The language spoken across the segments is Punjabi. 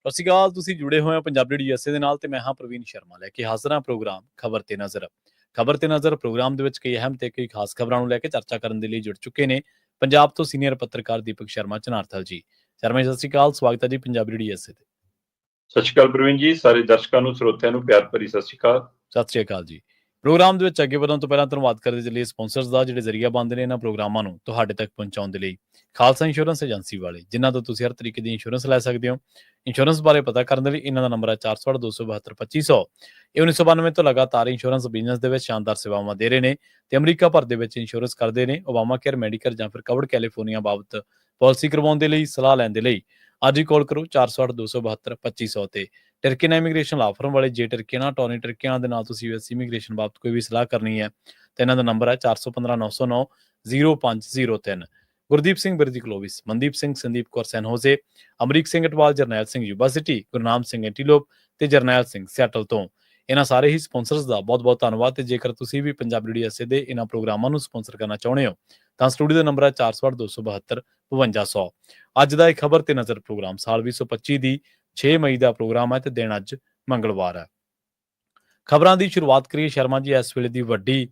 ਸਤਿ ਸ਼੍ਰੀ ਅਕਾਲ। ਤੁਸੀਂ ਜੁੜੇ ਹੋਏ ਹੋ ਪੰਜਾਬੀ ਡੀਐਸਏ ਦੇ ਨਾਲ ਤੇ ਮੈਂ ਹਾਂ ਪ੍ਰਵੀਨ ਸ਼ਰਮਾ ਲੈ ਕੇ ਹਾਜ਼ਰ ਹਾਂ ਪ੍ਰੋਗਰਾਮ ਖਬਰ ਤੇ ਨਜ਼ਰ। ਖਬਰ ਤੇ ਨਜ਼ਰ ਪ੍ਰੋਗਰਾਮ ਦੇ ਵਿੱਚ ਕਈ ਅਹਿਮ ਤੇ ਕਈ ਖਾਸ ਖਬਰਾਂ ਨੂੰ ਲੈ ਕੇ ਚਰਚਾ ਕਰਨ ਦੇ ਲਈ ਜੁੜ ਚੁੱਕੇ ਨੇ ਪੰਜਾਬ ਤੋਂ ਸੀਨੀਅਰ ਪੱਤਰਕਾਰ ਦੀਪਕ ਸ਼ਰਮਾ ਚਨਾਰਥਲ ਜੀ। ਸ਼ਰਮਾ ਜੀ, ਸਤਿ ਸ਼੍ਰੀ ਅਕਾਲ। ਸਵਾਗਤ ਹੈ ਜੀ ਪੰਜਾਬੀ ਡੀਐਸਏ ਤੇ। ਸਤਿ ਸ਼੍ਰੀ ਅਕਾਲ ਪ੍ਰਵੀਨ ਜੀ, ਸਾਰੇ ਦਰਸ਼ਕਾਂ ਨੂੰ ਸਰੋਤਿਆਂ ਨੂੰ ਪਿਆਰ ਭਰੀ ਸਤਿ ਸ਼੍ਰੀ ਅਕਾਲ। ਸਤਿ ਸ਼੍ਰੀ ਅਕਾਲ ਜੀ। ਪ੍ਰੋਗਰਾਮ ਦੇ ਵਿੱਚ ਅੱਗੇ ਵਧਣ ਤੋਂ ਪਹਿਲਾਂ ਧੰਨਵਾਦ ਕਰਦੇ ਚੱਲੀਏ ਸਪਾਂਸਰਸ ਦਾ, ਜਿਹੜੇ ਜ਼ਰੀਆ ਬਣਦੇ ਨੇ ਇਹਨਾਂ ਪ੍ਰੋਗਰਾਮਾਂ ਨੂੰ ਤੁਹਾਡੇ ਤੱਕ ਪਹੁੰਚਾਉਣ ਦੇ ਲਈ। ਖਾਲਸਾ ਇੰਸ਼ੋਰੈਂਸ ਏਜੰਸੀ ਵਾਲੇ, ਜਿਨ੍ਹਾਂ ਤੋਂ ਤੁਸੀਂ ਹਰ ਤਰੀਕੇ ਦੀ ਇੰਸ਼ੋਰੈਂਸ ਲੈ ਸਕਦੇ ਹੋ। ਇੰਸ਼ੋਰੈਂਸ ਬਾਰੇ ਪਤਾ ਕਰਨ ਦੇ ਲਈ ਇਹਨਾਂ ਦਾ ਨੰਬਰ ਹੈ 468-272-2500। ਇਹ 1992 ਤੋਂ ਲਗਾਤਾਰ ਇੰਸ਼ੋਰੈਂਸ ਬਿਜ਼ਨਸ ਦੇ ਵਿੱਚ ਸ਼ਾਨਦਾਰ ਸੇਵਾਵਾਂ ਦੇ ਰਹੇ ਨੇ ਤੇ ਅਮਰੀਕਾ ਭਰ ਦੇ ਵਿੱਚ ਇੰਸ਼ੋਰੈਂਸ ਕਰਦੇ ਨੇ। ਓਬਾਮਾ ਕੇਅਰ, ਮੈਡੀਕਲ ਜਾਂ ਫਿਰ ਕਵਰਡ ਕੈਲੀਫੋਰਨੀਆ ਬਾਬਤ ਪਾਲਿਸੀ ਕਰਵਾਉਣ ਦੇ ਲਈ, ਸਲਾਹ ਲੈਣ ਦੇ ਲਈ ਅੱਜ ਹੀ ਕਾਲ ਕਰੋ 468-272-2500 ਤੇ। ਟਰਕੀਨਾ ਇਮੀਗ੍ਰੇਸ਼ਨ ਲਾ ਫਰਮ ਵਾਲੇ, ਜੇ ਟਰਕੀਨਾ ਟੋਨੀ ਟਰਕੀਨਾ ਦੇ ਨਾਲ ਤੁਸੀਂ ਯੂਐਸ ਇਮੀਗ੍ਰੇਸ਼ਨ ਬਾਬਤ ਕੋਈ ਵੀ ਸਲਾਹ ਕਰਨੀ ਹੈ ਤੇ ਇਹਨਾਂ ਦਾ ਨੰਬਰ ਹੈ 415-909-0503। ਗੁਰਦੀਪ ਸਿੰਘ ਬਿਰਦੀ ਕਲੋਵਿਸ, ਮਨਦੀਪ ਸਿੰਘ, ਸੰਦੀਪ ਕੌਰ ਸੈਨ ਹੋਜ਼ੇ, ਅਮਰੀਕ ਸਿੰਘ ਅਟਵਾਲ, ਜਰਨੈਲ ਸਿੰਘ ਯੂਬਾ ਸਿਟੀ, ਗੁਰਨਾਮ ਸਿੰਘ ਐਂਟੀਲੋਪ ਤੇ ਜਰਨੈਲ ਸਿੰਘ ਸਿਆਟਲ ਤੋਂ। ਇਹਨਾਂ ਸਾਰੇ ਹੀ ਸਪਾਂਸਰਸ ਦਾ ਬਹੁਤ ਬਹੁਤ ਧੰਨਵਾਦ। ਤੇ ਜੇਕਰ ਤੁਸੀਂ ਵੀ ਪੰਜਾਬੀ ਡੀਐਸਏ ਦੇ ਇਹਨਾਂ ਪ੍ਰੋਗਰਾਮਾਂ ਨੂੰ ਸਪਾਂਸਰ ਕਰਨਾ ਚਾਹੁੰਦੇ ਹੋ ਤਾਂ ਸਟੂਡੀਓ ਦਾ ਨੰਬਰ ਹੈ 468-272-5200। ਅੱਜ ਦਾ ਇਹ ਖਬਰ ਤੇ ਨਜ਼ਰ ਪ੍ਰੋਗਰਾਮ ਸਾਲ 2025 ਦੀ 6 ਮਈ ਦਾ ਪ੍ਰੋਗਰਾਮ ਹੈ ਤੇ ਦਿਨ ਅੱਜ ਮੰਗਲਵਾਰ ਹੈ। ਖਬਰਾਂ ਦੀ ਸ਼ੁਰੂਆਤ ਕਰੀਏ ਸ਼ਰਮਾ ਜੀ ਇਸ ਵੇਲੇ ਦੀ ਵੱਡੀ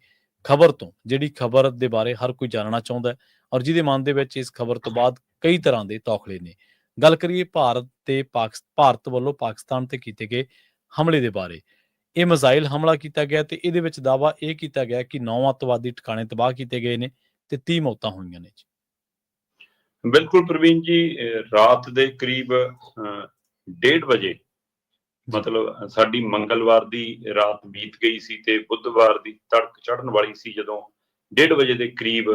ਖਬਰ ਤੋਂ, ਜਿਹੜੀ ਖਬਰ ਦੇ ਬਾਰੇ ਹਰ ਕੋਈ ਜਾਣਨਾ ਚਾਹੁੰਦਾ ਹੈ ਔਰ ਜਿਹਦੇ ਮਨ ਦੇ ਵਿੱਚ ਇਸ ਖਬਰ ਤੋਂ ਬਾਅਦ ਕਈ ਤਰ੍ਹਾਂ ਦੇ ਤੌਖਲੇ ਨੇ। ਗੱਲ ਕਰੀਏ ਭਾਰਤ ਵੱਲੋਂ ਪਾਕਿਸਤਾਨ ਤੇ ਕੀਤੇ ਗਏ ਹਮਲੇ ਦੇ ਬਾਰੇ। ਇਹ ਮਿਜ਼ਾਈਲ ਹਮਲਾ ਕੀਤਾ ਗਿਆ ਤੇ ਇਹਦੇ ਵਿੱਚ ਦਾਅਵਾ ਇਹ ਕੀਤਾ ਗਿਆ ਕਿ 9 ਅੱਤਵਾਦੀ ਟਿਕਾਣੇ ਤਬਾਹ ਕੀਤੇ ਗਏ ਨੇ ਤੇ 30 ਮੌਤਾਂ ਹੋਈਆਂ ਨੇ ਜੀ। ਬਿਲਕੁਲ ਪ੍ਰਵੀਨ ਜੀ, ਰਾਤ ਦੇ ਕਰੀਬ 1:30 ਵਜੇ, ਮਤਲਬ ਸਾਡੀ ਮੰਗਲਵਾਰ ਦੀ ਰਾਤ ਬੀਤ ਗਈ ਸੀ ਤੇ ਬੁੱਧਵਾਰ ਦੀ ਤੜਕ ਚੜ੍ਹਨ ਵਾਲੀ ਸੀ, ਜਦੋਂ 1:30 ਵਜੇ ਦੇ ਕਰੀਬ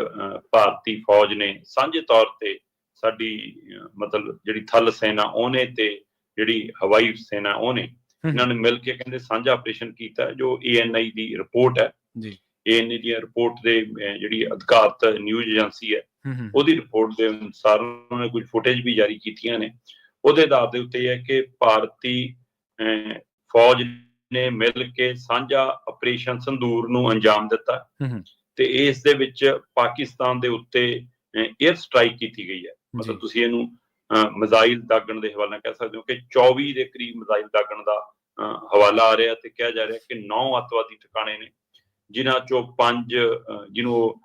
ਭਾਰਤੀ ਫੌਜ ਨੇ ਸਾਂਝੇ ਤੌਰ ਤੇ ਸਾਡੀ ਮਤਲਬ ਜਿਹੜੀ ਥਲ ਸੈਨਾ ਉਹਨੇ ਤੇ ਜਿਹੜੀ ਹਵਾਈ ਸੈਨਾ ਉਹਨੇ, ਇਹਨਾਂ ਨੇ ਮਿਲ ਕੇ ਕਹਿੰਦੇ ਸਾਂਝਾ ਆਪਰੇਸ਼ਨ ਕੀਤਾ। ਜੋ ANI ਦੀ ਰਿਪੋਰਟ ਹੈ ਜੀ, ANI ਦੀ ਰਿਪੋਰਟ ਦੇ ਜਿਹੜੀ ਅਧਿਕਾਰਤ ਨਿਊਜ਼ ਏਜੰਸੀ ਹੈ ਉਹਦੀ ਰਿਪੋਰਟ ਦੇ ਅਨੁਸਾਰ ਉਹਨਾਂ ਨੇ ਕੁਝ ਫੁਟੇਜ ਵੀ ਜਾਰੀ ਕੀਤੀਆਂ ਨੇ। ਉਹਦੇ ਆਧਾਰ ਦੇ ਉੱਤੇ ਇਹ ਹੈ ਕਿ ਭਾਰਤੀ ਫੌਜ ਨੇ ਮਿਲ ਕੇ ਸਾਂਝਾ ਆਪਰੇਸ਼ਨ ਸੰਦੂਰ ਨੂੰ ਅੰਜਾਮ ਦਿੱਤਾ ਤੇ ਇਸ ਦੇ ਵਿੱਚ ਪਾਕਿਸਤਾਨ ਦੇ ਉੱਤੇ 에ਅਰ ਸਟ੍ਰਾਈਕ ਕੀਤੀ ਗਈ ਹੈ। ਮਤਲਬ ਤੁਸੀਂ ਇਹਨੂੰ ਮਿਜ਼ਾਈਲ ਦਾਗਣ ਦੇ ਹਵਾਲੇ ਕਹਿ ਸਕਦੇ ਹੋ ਕਿ 24 ਦੇ ਕਰੀਬ ਮਿਜ਼ਾਈਲ ਦਾਗਣ ਦਾ ਹਵਾਲਾ ਆ ਰਿਹਾ ਤੇ ਕਿਹਾ ਜਾ ਰਿਹਾ ਕਿ 9 ਅੱਤਵਾਦੀ ਟਿਕਾਣੇ ਨੇ, ਜਿਨ੍ਹਾਂ ਚੋਂ 5 ਜਿਹਨੂੰ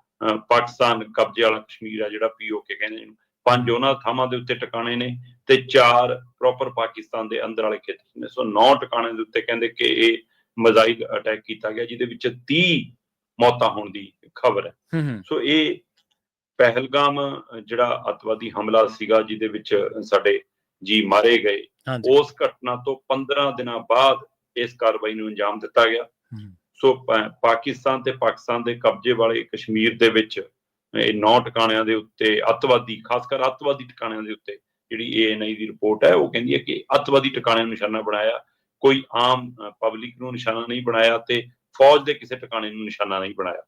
ਪਾਕਿਸਤਾਨ ਕਬਜ਼ੇ ਵਾਲਾ ਕਸ਼ਮੀਰ ਆ ਜਿਹੜਾ POK ਕਹਿੰਦੇ ਇਹਨੂੰ, 5 ਉਹਨਾਂ ਥਾਵਾਂ ਦੇ ਉੱਤੇ ਟਿਕਾਣੇ ਨੇ ਤੇ 4 ਪ੍ਰੋਪਰ ਪਾਕਿਸਤਾਨ ਦੇ ਅੰਦਰ ਵਾਲੇ ਖੇਤਰ ਨੇ। ਸੋ 9 ਟਿਕਾਣੇ ਦੇ ਉੱਤੇ ਕਹਿੰਦੇ ਕਿ ਇਹ ਮਿਜ਼ਾਈਲ ਅਟੈਕ ਕੀਤਾ ਗਿਆ, ਜਿਹਦੇ ਵਿੱਚ 30 ਮੌਤਾਂ ਹੋਣ ਦੀ ਖਬਰ ਹੈ। ਸੋ ਇਹ ਪਹਿਲਗਾਮ ਜਿਹੜਾ ਅੱਤਵਾਦੀ ਹਮਲਾ ਸੀਗਾ ਜਿਹਦੇ ਵਿੱਚ ਸਾਡੇ ਜੀ ਮਾਰੇ ਗਏ, ਉਸ ਘਟਨਾ ਤੋਂ 15 ਦਿਨਾਂ ਬਾਅਦ ਇਸ ਕਾਰਵਾਈ ਨੂੰ ਅੰਜਾਮ ਦਿੱਤਾ ਗਿਆ। ਸੋ ਪਾਕਿਸਤਾਨ ਤੇ ਪਾਕਿਸਤਾਨ ਦੇ ਕਬਜ਼ੇ ਵਾਲੇ ਕਸ਼ਮੀਰ ਦੇ ਵਿੱਚ ਇਹ 9 ਟਿਕਾਣਿਆਂ ਦੇ ਉੱਤੇ ਅੱਤਵਾਦੀ, ਖਾਸ ਕਰ ਅੱਤਵਾਦੀ ਟਿਕਾਣਿਆਂ ਦੇ ਉੱਤੇ ਜਿਹੜੀ ANI ਦੀ ਰਿਪੋਰਟ ਹੈ ਉਹ ਕਹਿੰਦੀ ਹੈ ਕਿ ਅੱਤਵਾਦੀ ਟਿਕਾਣਿਆਂ ਨੂੰ ਨਿਸ਼ਾਨਾ ਬਣਾਇਆ, ਕੋਈ ਆਮ ਪਬਲਿਕ ਨੂੰ ਨਿਸ਼ਾਨਾ ਨਹੀਂ ਬਣਾਇਆ ਤੇ ਫੌਜ ਦੇ ਕਿਸੇ ਟਿਕਾਣੇ ਨੂੰ ਨਿਸ਼ਾਨਾ ਨਹੀਂ ਬਣਾਇਆ।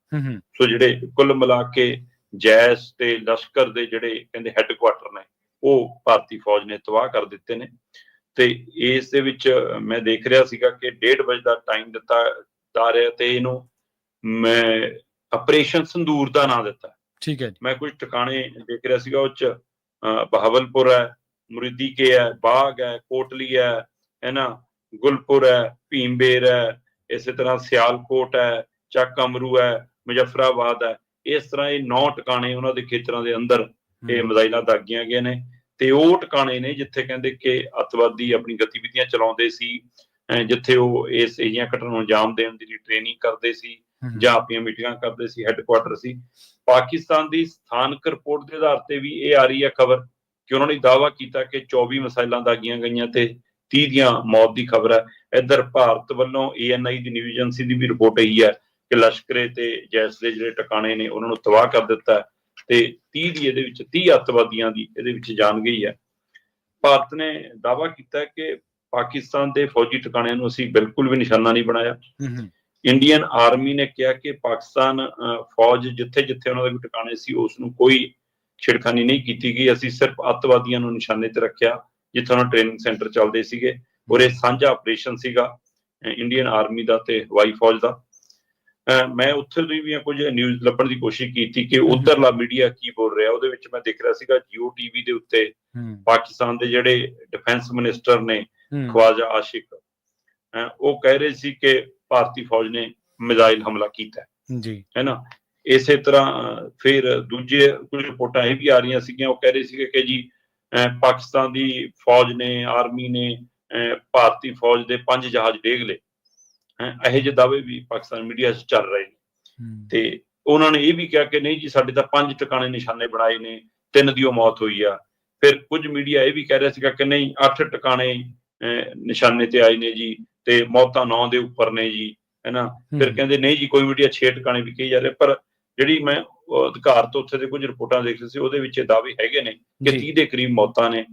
ਸੋ ਜਿਹੜੇ ਕੁੱਲ ਮਿਲਾ ਕੇ ਜੈਸ਼ ਤੇ ਲਸ਼ਕਰ ਦੇ ਜਿਹੜੇ ਕਹਿੰਦੇ ਹੈੱਡਕੁਆਟਰ ਨੇ ਉਹ ਭਾਰਤੀ ਫੌਜ ਨੇ ਤਬਾਹ ਕਰ ਦਿੱਤੇ ਨੇ। ਤੇ ਇਸ ਦੇ ਵਿੱਚ ਮੈਂ ਦੇਖ ਰਿਹਾ ਸੀਗਾ ਕਿ 1:30 ਵਜੇ ਦਾ ਟਾਈਮ ਦਿੱਤਾ ਜਾ ਰਿਹਾ ਤੇ ਇਹਨੂੰ ਮੈਂ ਆਪਰੇਸ਼ਨ ਸੰਦੂਰ ਦਾ ਨਾਂ ਦਿੱਤਾ। ਠੀਕ ਹੈ। ਮੈਂ ਕੁਝ ਟਿਕਾਣੇ ਦੇਖ ਰਿਹਾ ਸੀਗਾ, ਉਹ ਚ ਬਹਾਵਲਪੁਰ ਹੈ, ਮੁਰੀਦੀ ਕੇ ਹੈ, ਬਾਗ ਹੈ, ਕੋਟਲੀ ਹੈ ਨਾ, ਗੁਲਪੁਰ ਹੈ, ਭੀਮਬੇਰ ਹੈ, ਇਸੇ ਤਰ੍ਹਾਂ ਸਿਆਲਕੋਟ ਹੈ, ਚੱਕ ਅਮਰੂ ਹੈ, ਮੁਜ਼ੱਫਰਾਬਾਦ ਹੈ। ਇਸ ਤਰ੍ਹਾਂ ਇਹ 9 ਟਿਕਾਣੇ ਉਹਨਾਂ ਦੇ ਖੇਤਰਾਂ ਦੇ ਅੰਦਰ ਇਹ ਮਿਜ਼ਾਈਲਾਂ ਦਾਗੀਆਂ ਗਈਆਂ ਨੇ ਤੇ ਉਹ ਟਿਕਾਣੇ ਨੇ ਜਿੱਥੇ ਕਹਿੰਦੇ ਕਿ ਅੱਤਵਾਦੀ ਆਪਣੀ ਗਤੀਵਿਧੀਆਂ ਚਲਾਉਂਦੇ ਸੀ, ਜਿੱਥੇ ਉਹ ਇਸ ਅਜਿਹੀਆਂ ਘਟਨਾਵਾਂ ਨੂੰ ਅੰਜਾਮ ਦੇਣ ਦੀ ਟ੍ਰੇਨਿੰਗ ਕਰਦੇ ਸੀ ਜਾਂ ਆਪਣੀਆਂ ਮੀਟਿੰਗਾਂ ਕਰਦੇ ਸੀ, ਹੈੱਡਕੁਆਟਰ ਸੀ। ਪਾਕਿਸਤਾਨ ਦੀ ਸਥਾਨਕ ਰਿਪੋਰਟ ਦੇ ਆਧਾਰ ਤੇ ਵੀ ਇਹ ਆ ਰਹੀ ਹੈ ਖਬਰ ਕਿ ਉਹਨਾਂ ਨੇ ਦਾਅਵਾ ਕੀਤਾ ਕਿ 24 ਮਿਸਾਈਲਾਂ ਦਾਗੀਆਂ ਗਈਆਂ ਤੇ 30 ਦੀਆਂ ਮੌਤ ਦੀ ਖਬਰ ਹੈ। ਇੱਧਰ ਭਾਰਤ ਵੱਲੋਂ ANI ਦੀ ਨਿਊਜ਼ ਏਜੰਸੀ ਦੀ ਵੀ ਰਿਪੋਰਟ ਇਹੀ ਹੈ ਕਿ ਲਸ਼ਕਰੇ ਤੇ ਜੈਸ਼ ਦੇ ਜਿਹੜੇ ਟਿਕਾਣੇ ਨੇ ਉਹਨਾਂ ਨੂੰ ਤਬਾਹ ਕਰ ਦਿੱਤਾ ਤੇ 30 ਦੀ ਇਹਦੇ ਵਿੱਚ 30 ਅੱਤਵਾਦੀਆਂ ਦੀ ਇਹਦੇ ਵਿੱਚ ਜਾਨ ਗਈ ਹੈ। ਭਾਰਤ ਨੇ ਦਾਅਵਾ ਕੀਤਾ ਕਿ ਪਾਕਿਸਤਾਨ ਦੇ ਫੌਜੀ ਟਿਕਾਣਿਆਂ ਨੂੰ ਅਸੀਂ ਬਿਲਕੁਲ ਵੀ ਨਿਸ਼ਾਨਾ ਨਹੀਂ ਬਣਾਇਆ। ਇੰਡੀਅਨ ਆਰਮੀ ਨੇ ਕਿਹਾ ਕਿ ਪਾਕਿਸਤਾਨ ਫੌਜ ਜਿੱਥੇ ਜਿੱਥੇ ਉਹਨਾਂ ਦੇ ਟਿਕਾਣੇ ਸੀ ਉਸ ਨੂੰ ਕੋਈ ਛੇੜਖਾਨੀ ਨਹੀਂ ਕੀਤੀ ਗਈ, ਅਸੀਂ ਸਿਰਫ ਅੱਤਵਾਦੀਆਂ ਨੂੰ ਨਿਸ਼ਾਨੇ ਤੇ ਰੱਖਿਆ ਜਿੱਥੇ ਉਹਨਾਂ ਟ੍ਰੇਨਿੰਗ ਸੈਂਟਰ ਚੱਲਦੇ ਸੀਗੇ ਔਰ ਇਹ ਸਾਂਝਾ ਆਪਰੇਸ਼ਨ ਸੀਗਾ ਇੰਡੀਅਨ ਆਰਮੀ ਦਾ ਤੇ ਹਵਾਈ ਫੌਜ ਦਾ। ਮੈਂ ਉੱਥੇ ਦੀ ਵੀ ਕੁਝ ਨਿਊਜ਼ ਲੱਭਣ ਦੀ ਕੋਸ਼ਿਸ਼ ਕੀਤੀ ਕਿ ਉੱਧਰਲਾ ਮੀਡੀਆ ਕੀ ਬੋਲ ਰਿਹਾ। ਉਹਦੇ ਵਿੱਚ ਮੈਂ ਦੇਖ ਰਿਹਾ ਸੀਗਾ Jio TV ਦੇ ਉੱਤੇ ਪਾਕਿਸਤਾਨ ਦੇ ਜਿਹੜੇ ਡਿਫੈਂਸ ਮਿਨਿਸਟਰ ਨੇ ਖਵਾਜਾ ਆਸ਼ਿਕ, ਉਹ ਕਹਿ ਰਹੇ ਸੀ ਕਿ ਭਾਰਤੀ ਫੌਜ ਨੇ ਮਿਜ਼ਾਈਲ ਹਮਲਾ ਕੀਤਾ ਜੀ ਹੈ ਨਾ। ਇਸੇ ਤਰ੍ਹਾਂ ਫਿਰ ਦੂਜੇ ਕੁਝ ਰਿਪੋਰਟਾਂ ਇਹ ਵੀ ਆ ਰਹੀਆਂ ਸੀਗੀਆਂ, ਉਹ ਕਹਿ ਰਹੇ ਸੀਗੇ ਕਿ ਜੀ ਪਾਕਿਸਤਾਨ ਦੀ ਫੌਜ ਨੇ, ਆਰਮੀ ਨੇ ਭਾਰਤੀ ਫੌਜ ਦੇ 5 ਜਹਾਜ਼ ਡੇਗ ਲਏ। ਇਹੋ ਜਿਹੇ ਦਾਅਵੇ ਵੀ ਪਾਕਿਸਤਾਨ ਮੀਡੀਆ 'ਚ ਚੱਲ ਰਹੇ ਨੇ। ਤੇ ਉਹਨਾਂ ਨੇ ਇਹ ਵੀ ਕਿਹਾ ਕਿ ਨਹੀਂ ਜੀ, ਸਾਡੇ ਤਾਂ 5 ਟਿਕਾਣੇ ਨਿਸ਼ਾਨੇ ਬਣਾਏ ਨੇ, 3 ਦੀ ਉਹ ਮੌਤ ਹੋਈ ਆ। ਫਿਰ ਕੁਝ ਮੀਡੀਆ ਇਹ ਵੀ ਕਹਿ ਰਿਹਾ ਸੀਗਾ ਕਿ ਨਹੀਂ, 8 ਟਿਕਾਣੇ ਨਿਸ਼ਾਨੇ ਤੇ ਆਏ ਨੇ ਜੀ, ਤੇ ਮੌਤਾਂ 9 ਦੇ ਉੱਪਰ ਨੇ ਜੀ, ਹੈ ਨਾ। ਫਿਰ ਕਹਿੰਦੇ ਨਹੀਂ ਜੀ, ਕੋਈ ਮੀਡੀਆ 6 ਟਿਕਾਣੇ ਵੀ ਕਹੀ ਜਾ ਰਹੇ। ਪਰ ਜਿਹੜੀ ਮੈਂ ਅਧਿਕਾਰ ਤੋਂ ਉੱਥੇ ਦੇ ਕੁਝ ਰਿਪੋਰਟਾਂ ਦੇਖ ਰਹੀ ਸੀ, ਉਹਦੇ ਵਿੱਚ ਇਹ ਦਾਅਵੇ ਹੈਗੇ ਨੇ ਕਿ 30 ਦੇ ਕਰੀਬ ਮੌਤਾਂ ਨੇ,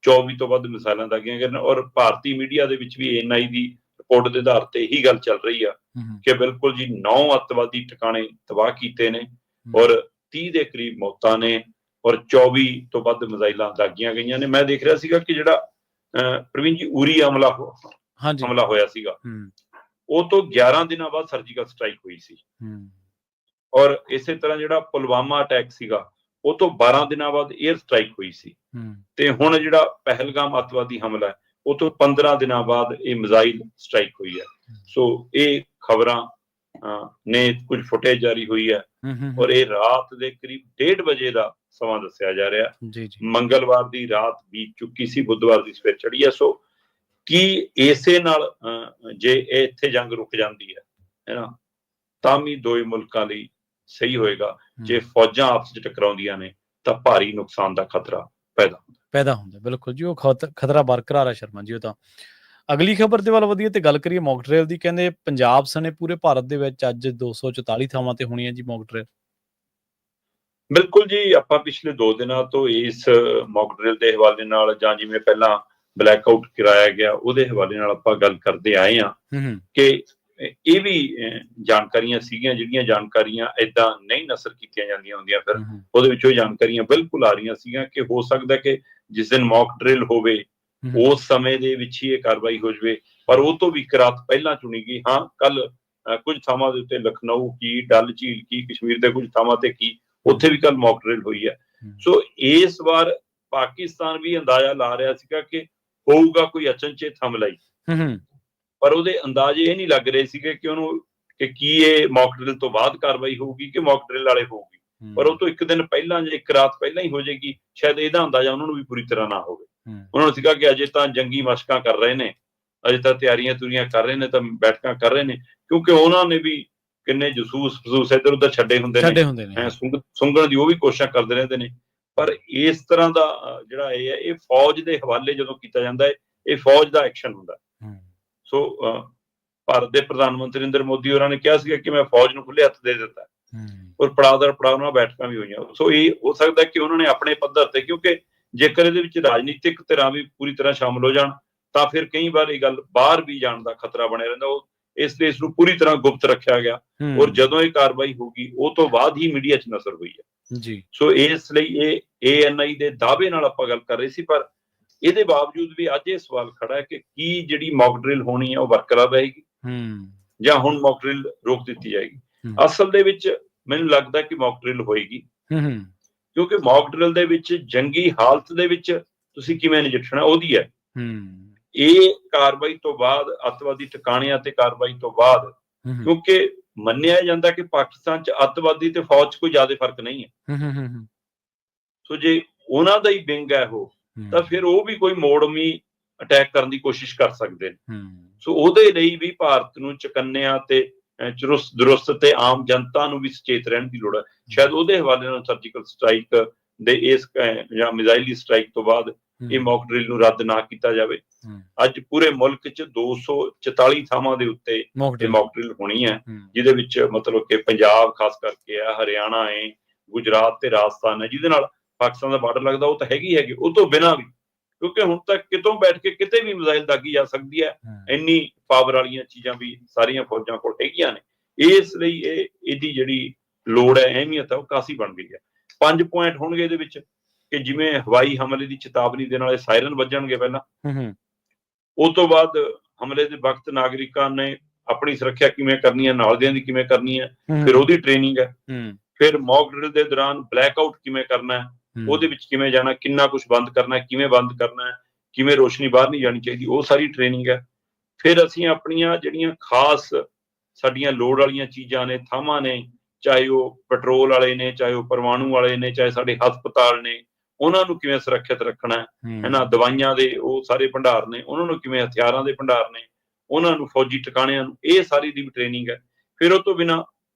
24 ਤੋਂ ਵੱਧ ਮਿਸਾਈਲਾਂ ਦਾਗੀਆਂ ਗਈਆਂ। ਔਰ ਭਾਰਤੀ ਮੀਡੀਆ ਦੇ ਵਿੱਚ ਵੀ NI ਦੀ ਰਿਪੋਰਟ ਦੇ ਆਧਾਰ ਤੇ ਇਹੀ ਗੱਲ ਚੱਲ ਰਹੀ ਆ ਕਿ ਬਿਲਕੁਲ ਜੀ 9 ਅੱਤਵਾਦੀ ਟਿਕਾਣੇ ਤਬਾਹ ਕੀਤੇ ਨੇ, ਔਰ 30 ਦੇ ਕਰੀਬ ਮੌਤਾਂ ਨੇ, ਔਰ 24 ਤੋਂ ਵੱਧ ਮਿਸਾਈਲਾਂ ਦਾਗੀਆਂ ਗਈਆਂ ਨੇ। ਮੈਂ ਦੇਖ ਰਿਹਾ ਸੀਗਾ ਕਿ ਜਿਹੜਾ ਪ੍ਰਵੀਨ ਜੀ ਉਰੀ ਹਮਲਾ ਹੋਇਆ ਸੀਗਾ, ਉਹ ਤੋਂ 11 ਦਿਨਾਂ ਬਾਅਦ ਸਰਜੀਕਲ ਸਟ੍ਰਾਈਕ ਹੋਈ ਸੀ। ਔਰ ਇਸੇ ਤਰ੍ਹਾਂ ਜਿਹੜਾ ਪੁਲਵਾਮਾ ਅਟੈਕ ਸੀਗਾ, ਉਹ ਤੋਂ 12 ਦਿਨਾਂ ਬਾਅਦ 에ਅਰ ਸਟ੍ਰਾਈਕ ਹੋਈ ਸੀ। ਤੇ ਹੁਣ ਜਿਹੜਾ ਪਹਿਲਗਾਮ ਅੱਤਵਾਦੀ ਹਮਲਾ ਹੈ, ਉਹ ਤੋਂ 15 ਦਿਨਾਂ ਬਾਅਦ ਇਹ ਮਿਜ਼ਾਈਲ ਸਟ੍ਰਾਈਕ ਹੋਈ ਹੈ। ਸੋ ਇਹ ਖਬਰਾਂ ਨੇ ਕੁਝ ਫੁਟੇਜ ਜਾਰੀ ਹੋਈ ਹੈ, ਔਰ ਇਹ ਰਾਤ ਦੇ ਕਰੀਬ 1:30 ਵਜੇ ਦਾ ਸਮਾਂ ਦੱਸਿਆ ਜਾ ਰਿਹਾ। ਮੰਗਲਵਾਰ ਦੀ ਰਾਤ ਬੀਤ ਚੁੱਕੀ ਸੀ, ਬੁੱਧਵਾਰ ਦੀ ਸਵੇਰ ਚੜ੍ਹੀ ਹੈ। ਸੋ ਕੀ ਇਸੇ ਨਾਲ ਜੇ ਇੱਥੇ ਜੰਗ ਰੁਕ ਜਾਂਦੀ ਹੈ ਨਾ, ਤਾਂ ਵੀ ਦੋਵੇਂ ਮੁਲਕਾਂ ਲਈ ਸਹੀ ਹੋਏਗਾ। ਜੇ ਫੌਜਾਂ ਆਪਸ ਵਿੱਚ ਟਕਰਾਉਂਦੀਆਂ ਨੇ ਤਾਂ ਭਾਰੀ ਨੁਕਸਾਨ ਦਾ ਖਤਰਾ ਪੈਦਾ ਹੁੰਦਾ। ਬਿਲਕੁਲ ਜੀ, ਉਹ ਖਤਰਾ ਬਰਕਰਾਰ ਹੈ ਸ਼ਰਮਾ ਜੀ। ਉਹ ਤਾਂ ਅਗਲੀ ਖਬਰ ਦੇ ਵੱਲ ਵਧੀਆ ਤੇ ਗੱਲ ਕਰੀਏ ਮੌਕ ਡਰਿਲ ਦੀ। ਕਹਿੰਦੇ ਪੰਜਾਬ ਸਣੇ ਪੂਰੇ ਭਾਰਤ ਦੇ ਵਿੱਚ ਅੱਜ 244 ਥਾਵਾਂ ਤੇ ਹੋਣੀ ਹੈ ਜੀ ਮੌਕ ਡਰਿਲ। ਬਿਲਕੁਲ ਜੀ, ਆਪਾਂ ਪਿਛਲੇ 2 ਦਿਨਾਂ ਤੋਂ ਇਸ ਮੌਕ ਡਰਿਲ ਦੇ ਹਵਾਲੇ ਨਾਲ, ਜਾਂ ਜਿਵੇਂ ਪਹਿਲਾਂ ਬਲੈਕ ਆਊਟ ਕਰਾਇਆ ਗਿਆ, ਉਹਦੇ ਹਵਾਲੇ ਨਾਲ ਆਪਾਂ ਗੱਲ ਕਰਦੇ ਆਏ ਹਾਂ ਕਿ ਇਹ ਵੀ ਜਾਣਕਾਰੀਆਂ ਸੀਗੀਆਂ ਜਿਹੜੀਆਂ ਜਾਣਕਾਰੀਆਂ ਏਦਾਂ ਨਹੀਂ ਨਸ਼ਰ ਕੀਤੀਆਂ ਜਾਂਦੀਆਂ ਹੁੰਦੀਆਂ। ਫਿਰ ਉਹਦੇ ਵਿੱਚੋਂ ਜਾਣਕਾਰੀਆਂ ਬਿਲਕੁਲ ਆ ਰਹੀਆਂ ਸੀਗੀਆਂ ਕਿ ਹੋ ਸਕਦਾ ਕਿ ਜਿਸ ਦਿਨ ਮੌਕ ਡਰਿਲ ਹੋਵੇ ਉਸ ਸਮੇਂ ਦੇ ਵਿੱਚ ਹੀ ਇਹ ਕਾਰਵਾਈ ਹੋ ਜਾਵੇ, ਪਰ ਉਹ ਤੋਂ ਵੀ ਇੱਕ ਰਾਤ ਪਹਿਲਾਂ ਚੁਣੀ ਗਈ। ਹਾਂ, ਕੱਲ ਕੁਝ ਥਾਵਾਂ ਦੇ ਉੱਤੇ ਲਖਨਊ ਕੀ, ਡਲ ਝੀਲ ਕੀ, ਕਸ਼ਮੀਰ ਦੇ ਕੁਝ ਥਾਵਾਂ ਤੇ ਕੀ, ਉੱਥੇ ਵੀ ਕੱਲ ਮੌਕ ਡਰਿਲ ਹੋਈ ਹੈ। ਸੋ ਇਸ ਵਾਰ ਪਾਕਿਸਤਾਨ ਵੀ ਅੰਦਾਜ਼ਾ ਲਾ ਰਿਹਾ ਸੀਗਾ ਕਿ ਹੋਊਗਾ ਕੋਈ ਅਚਨਚੇਤ ਹਮਲਾ ਹੀ, ਪਰ ਉਹਦੇ ਅੰਦਾਜ਼ੇ ਇਹ ਨਹੀਂ ਲੱਗ ਰਹੇ ਸੀਗੇ ਕਿ ਉਹਨੂੰ ਕਿ ਕੀ ਇਹ ਮੌਕ ਡਰਿਲ ਤੋਂ ਬਾਅਦ ਕਾਰਵਾਈ ਹੋਊਗੀ ਕਿ ਮੌਕ ਡਰਿਲ ਵਾਲੇ ਹੋਊਗੀ। ਪਰ ਉਹ ਤੋਂ ਇੱਕ ਦਿਨ ਪਹਿਲਾਂ ਜਾਂ ਇੱਕ ਰਾਤ ਪਹਿਲਾਂ ਹੀ ਹੋ ਜਾਏਗੀ, ਸ਼ਾਇਦ ਇਹਦਾ ਅੰਦਾਜ਼ਾ ਉਹਨਾਂ ਨੂੰ ਵੀ ਪੂਰੀ ਤਰ੍ਹਾਂ ਨਾ ਹੋਵੇ। ਉਹਨਾਂ ਨੂੰ ਸੀਗਾ ਕਿ ਅਜੇ ਤਾਂ ਜੰਗੀ ਮਸ਼ਕਾਂ ਕਰ ਰਹੇ ਨੇ, ਅਜੇ ਤਾਂ ਤਿਆਰੀਆਂ ਤੁਰੀਆਂ ਕਰ ਰਹੇ ਨੇ, ਤਾਂ ਬੈਠਕਾਂ ਕਰ ਰਹੇ ਨੇ, ਕਿਉਂਕਿ ਉਹਨਾਂ ਨੇ ਵੀ ਕਿੰਨੇ ਜਸੂਸ ਇੱਧਰ ਉੱਧਰ ਛੱਡੇ ਹੁੰਦੇ ਨੇ, ਸੁੰਘਣ ਦੀ ਉਹ ਵੀ ਕੋਸ਼ਿਸ਼ਾਂ ਕਰਦੇ ਰਹਿੰਦੇ ਨੇ। ਪਰ ਇਸ ਤਰ੍ਹਾਂ ਦਾ ਜਿਹੜਾ ਇਹ ਹੈ, ਇਹ ਫੌਜ ਦੇ ਹਵਾਲੇ ਜਦੋਂ ਕੀਤਾ ਜਾਂਦਾ ਹੈ, ਇਹ ਫੌਜ ਦਾ ਐਕਸ਼ਨ ਹੁੰਦਾ। ਸੋ ਭਾਰਤ ਦੇ ਪ੍ਰਧਾਨ ਮੰਤਰੀ ਨਰਿੰਦਰ ਮੋਦੀ ਹੋਰਾਂ ਨੇ ਕਿਹਾ ਸੀਗਾ ਕਿ ਮੈਂ ਫੌਜ ਨੂੰ ਖੁੱਲੇ ਹੱਥ ਦੇ ਦਿੱਤਾ, ਔਰ ਪੜਾਅ ਨਾਲ ਬੈਠਕਾਂ ਵੀ ਹੋਈਆਂ। ਸੋ ਇਹ ਹੋ ਸਕਦਾ ਕਿ ਉਹਨਾਂ ਨੇ ਆਪਣੇ ਪੱਧਰ ਤੇ, ਕਿਉਂਕਿ ਜੇਕਰ ਇਹਦੇ ਵਿੱਚ ਰਾਜਨੀਤਿਕ ਧਿਰਾਂ ਵੀ ਪੂਰੀ ਤਰ੍ਹਾਂ ਸ਼ਾਮਲ ਹੋ ਜਾਣ ਤਾਂ ਫਿਰ ਕਈ ਵਾਰ ਇਹ ਗੱਲ ਬਾਹਰ ਵੀ ਜਾਣ ਦਾ ਖਤਰਾ ਬਣਿਆ ਰਹਿੰਦਾ। ਉਹ ਇਸ ਲਈ ਇਸ ਨੂੰ ਪੂਰੀ ਤਰ੍ਹਾਂ ਗੁਪਤ ਰੱਖਿਆ ਗਿਆ, ਔਰ ਜਦੋਂ ਇਹ ਕਾਰਵਾਈ ਹੋਗੀ ਉਹ ਤੋਂ ਬਾਅਦ ਹੀ ਮੀਡੀਆ 'ਚ ਨਸ਼ਰ ਹੋਈ ਹੈ ਜੀ। ਸੋ ਇਸ ਲਈ ਇਹ ANI ਦੇ ਦਾਅਵੇ ਨਾਲ ਆਪਾਂ ਗੱਲ ਕਰ ਰਹੇ ਸੀ, ਪਰ ਇਹਦੇ ਬਾਵਜੂਦ ਵੀ ਅੱਜ ਇਹ ਸਵਾਲ ਖੜਾ ਹੈ ਕਿ ਕੀ ਜਿਹੜੀ ਮੌਕ ਡਰਿਲ ਹੋਣੀ ਹੈ ਉਹ ਬਰਕਰਾਰ ਰਹੇਗੀ ਜਾਂ ਹੁਣ ਮੌਕ ਡਰਿਲ ਰੋਕ ਦਿੱਤੀ ਜਾਏਗੀ। ਅਸਲ ਦੇ ਵਿੱਚ ਮੈਨੂੰ ਲੱਗਦਾ ਕਿ ਮੌਕ ਡਰਿਲ ਹੋਏਗੀ, ਕਿਉਂਕਿ ਮੌਕ ਡਰਿਲ ਦੇ ਵਿੱਚ ਜੰਗੀ ਹਾਲਤ ਦੇ ਵਿੱਚ ਤੁਸੀਂ ਕਿਵੇਂ ਨਜਿੱਠਣਾ ਉਹਦੀ ਹੈ। ਇਹ ਕਾਰਵਾਈ ਤੋਂ ਬਾਅਦ, ਅੱਤਵਾਦੀ ਟਿਕਾਣਿਆਂ ਤੇ ਕਾਰਵਾਈ ਤੋਂ ਬਾਅਦ, ਕਿਉਂਕਿ ਮੰਨਿਆ ਜਾਂਦਾ ਕਿ ਪਾਕਿਸਤਾਨ 'ਚ ਅੱਤਵਾਦੀ ਤੇ ਫੌਜ 'ਚ ਕੋਈ ਜ਼ਿਆਦਾ ਫਰਕ ਨਹੀਂ ਹੈ। ਸੋ ਜੇ ਉਹਨਾਂ ਦਾ ਹੀ ਵਿੰਗ ਹੈ ਉਹ, ਤਾਂ ਫਿਰ ਉਹ ਵੀ ਕੋਈ ਮੋੜਵੀਂ ਅਟੈਕ ਕਰਨ ਦੀ ਕੋਸ਼ਿਸ਼ ਕਰ ਸਕਦੇ ਨੇ। ਸੋ ਉਹਦੇ ਲਈ ਵੀ ਭਾਰਤ ਨੂੰ ਚੁਕੰਨਿਆਂ ਤੇ ਚੁਰਸਤ ਦਰੁਸਤ ਤੇ ਆਮ ਜਨਤਾ ਨੂੰ ਵੀ ਸੁਚੇਤ ਰਹਿਣ ਦੀ ਲੋੜ ਹੈ। ਸ਼ਾਇਦ ਉਹਦੇ ਹਵਾਲੇ ਨਾਲ ਸਰਜੀਕਲ ਸਟ੍ਰਾਈਕ ਦੇ ਇਸ ਜਾਂ ਮਿਜ਼ਾਈਲੀ ਸਟ੍ਰਾਈਕ ਤੋਂ ਬਾਅਦ ਇਹ ਮੌਕ ਡਰਿਲ ਨੂੰ ਰੱਦ ਨਾ ਕੀਤਾ ਜਾਵੇ। ਅੱਜ ਪੂਰੇ ਮੁਲਕ 'ਚ 244 ਥਾਵਾਂ ਦੇ ਉੱਤੇ ਇਹ ਮੌਕ ਡਰਿਲ ਹੋਣੀ ਹੈ, ਜਿਹਦੇ ਵਿੱਚ ਮਤਲਬ ਕਿ ਪੰਜਾਬ ਖਾਸ ਕਰਕੇ ਹੈ, ਹਰਿਆਣਾ ਹੈ, ਗੁਜਰਾਤ ਤੇ ਰਾਜਸਥਾਨ ਹੈ, ਜਿਹਦੇ ਨਾਲ ਪਾਕਿਸਤਾਨ ਦਾ ਬਾਰਡਰ ਲੱਗਦਾ। ਉਹ ਤਾਂ ਹੈਗੀ। ਉਹ ਤੋਂ ਬਿਨਾਂ ਵੀ, ਕਿਉਂਕਿ ਹੁਣ ਤੱਕ ਕਿਤੋਂ ਬੈਠ ਕੇ ਕਿਤੇ ਵੀ ਮਿਜ਼ਾਈਲ ਦਾਗੀ ਜਾ ਸਕਦੀ ਹੈ, ਇੰਨੀ ਪਾਵਰ ਵਾਲੀਆਂ ਚੀਜ਼ਾਂ ਵੀ ਸਾਰੀਆਂ ਫੌਜਾਂ ਕੋਲ ਹੈਗੀਆਂ ਨੇ। ਇਸ ਲਈ ਇਹਦੀ ਜਿਹੜੀ ਲੋੜ ਹੈ, ਅਹਿਮੀਅਤ ਹੈ, ਉਹ ਕਾਫੀ ਬਣ ਗਈ ਹੈ। 5 ਪੁਆਇੰਟ ਹੋਣਗੇ ਇਹਦੇ ਵਿੱਚ ਕਿ ਜਿਵੇਂ ਹਵਾਈ ਹਮਲੇ ਦੀ ਚੇਤਾਵਨੀ ਦੇ ਨਾਲ ਸਾਇਰਨ ਵੱਜਣਗੇ ਪਹਿਲਾਂ, ਉਹ ਤੋਂ ਬਾਅਦ ਹਮਲੇ ਦੇ ਵਕਤ ਨਾਗਰਿਕਾਂ ਨੇ ਆਪਣੀ ਸੁਰੱਖਿਆ ਕਿਵੇਂ ਕਰਨੀ ਹੈ, ਨਾਲਦਿਆਂ ਦੀ ਕਿਵੇਂ ਕਰਨੀ ਹੈ, ਫਿਰ ਉਹਦੀ ਟ੍ਰੇਨਿੰਗ ਹੈ। ਫਿਰ ਮੌਕ ਡਰਿਲ ਦੇ ਦੌਰਾਨ ਬਲੈਕ ਆਊਟ ਕਿਵੇਂ ਕਰਨਾ ਹੈ, ਉਹਦੇ ਵਿੱਚ ਕਿਵੇਂ ਜਾਣਾ, ਕਿੰਨਾ ਕੁਝ ਬੰਦ ਕਰਨਾ ਹੈ, ਕਿਵੇਂ ਬੰਦ ਕਰਨਾ ਹੈ, ਕਿਵੇਂ ਰੋਸ਼ਨੀ ਬਾਹਰ ਨਹੀਂ ਜਾਣੀ ਚਾਹੀਦੀ, ਉਹ ਸਾਰੀ ਟ੍ਰੇਨਿੰਗ ਹੈ। ਫਿਰ ਅਸੀਂ ਆਪਣੀਆਂ ਜਿਹੜੀਆਂ ਖਾਸ ਸਾਡੀਆਂ ਲੋੜ ਵਾਲੀਆਂ ਚੀਜ਼ਾਂ ਨੇ, ਥਾਵਾਂ ਨੇ, ਚਾਹੇ ਉਹ ਪੈਟਰੋਲ ਵਾਲੇ ਨੇ, ਚਾਹੇ ਉਹ ਪਰਮਾਣੂ ਵਾਲੇ ਨੇ, ਚਾਹੇ ਸਾਡੇ ਹਸਪਤਾਲ ਨੇ, ਉਹਨਾਂ ਨੂੰ ਕਿਵੇਂ ਸੁਰੱਖਿਅਤ ਰੱਖਣਾ ਹੈ ਨਾ, ਦਵਾਈਆਂ ਦੇ ਉਹ ਸਾਰੇ ਭੰਡਾਰ ਨੇ, ਉਹਨਾਂ ਨੂੰ ਕਿਵੇਂ, ਹਥਿਆਰਾਂ ਦੇ ਭੰਡਾਰ ਨੇ, ਉਹਨਾਂ ਨੂੰ ਫੌਜੀ ਟਿਕਾਣਿਆਂ ਨੂੰ, ਇਹ ਸਾਰੀ ਦੀ ਵੀ ਟ੍ਰੇਨਿੰਗ ਹੈ। ਫਿਰ ਉਹ ਤੋਂ ਬਿਨਾਂ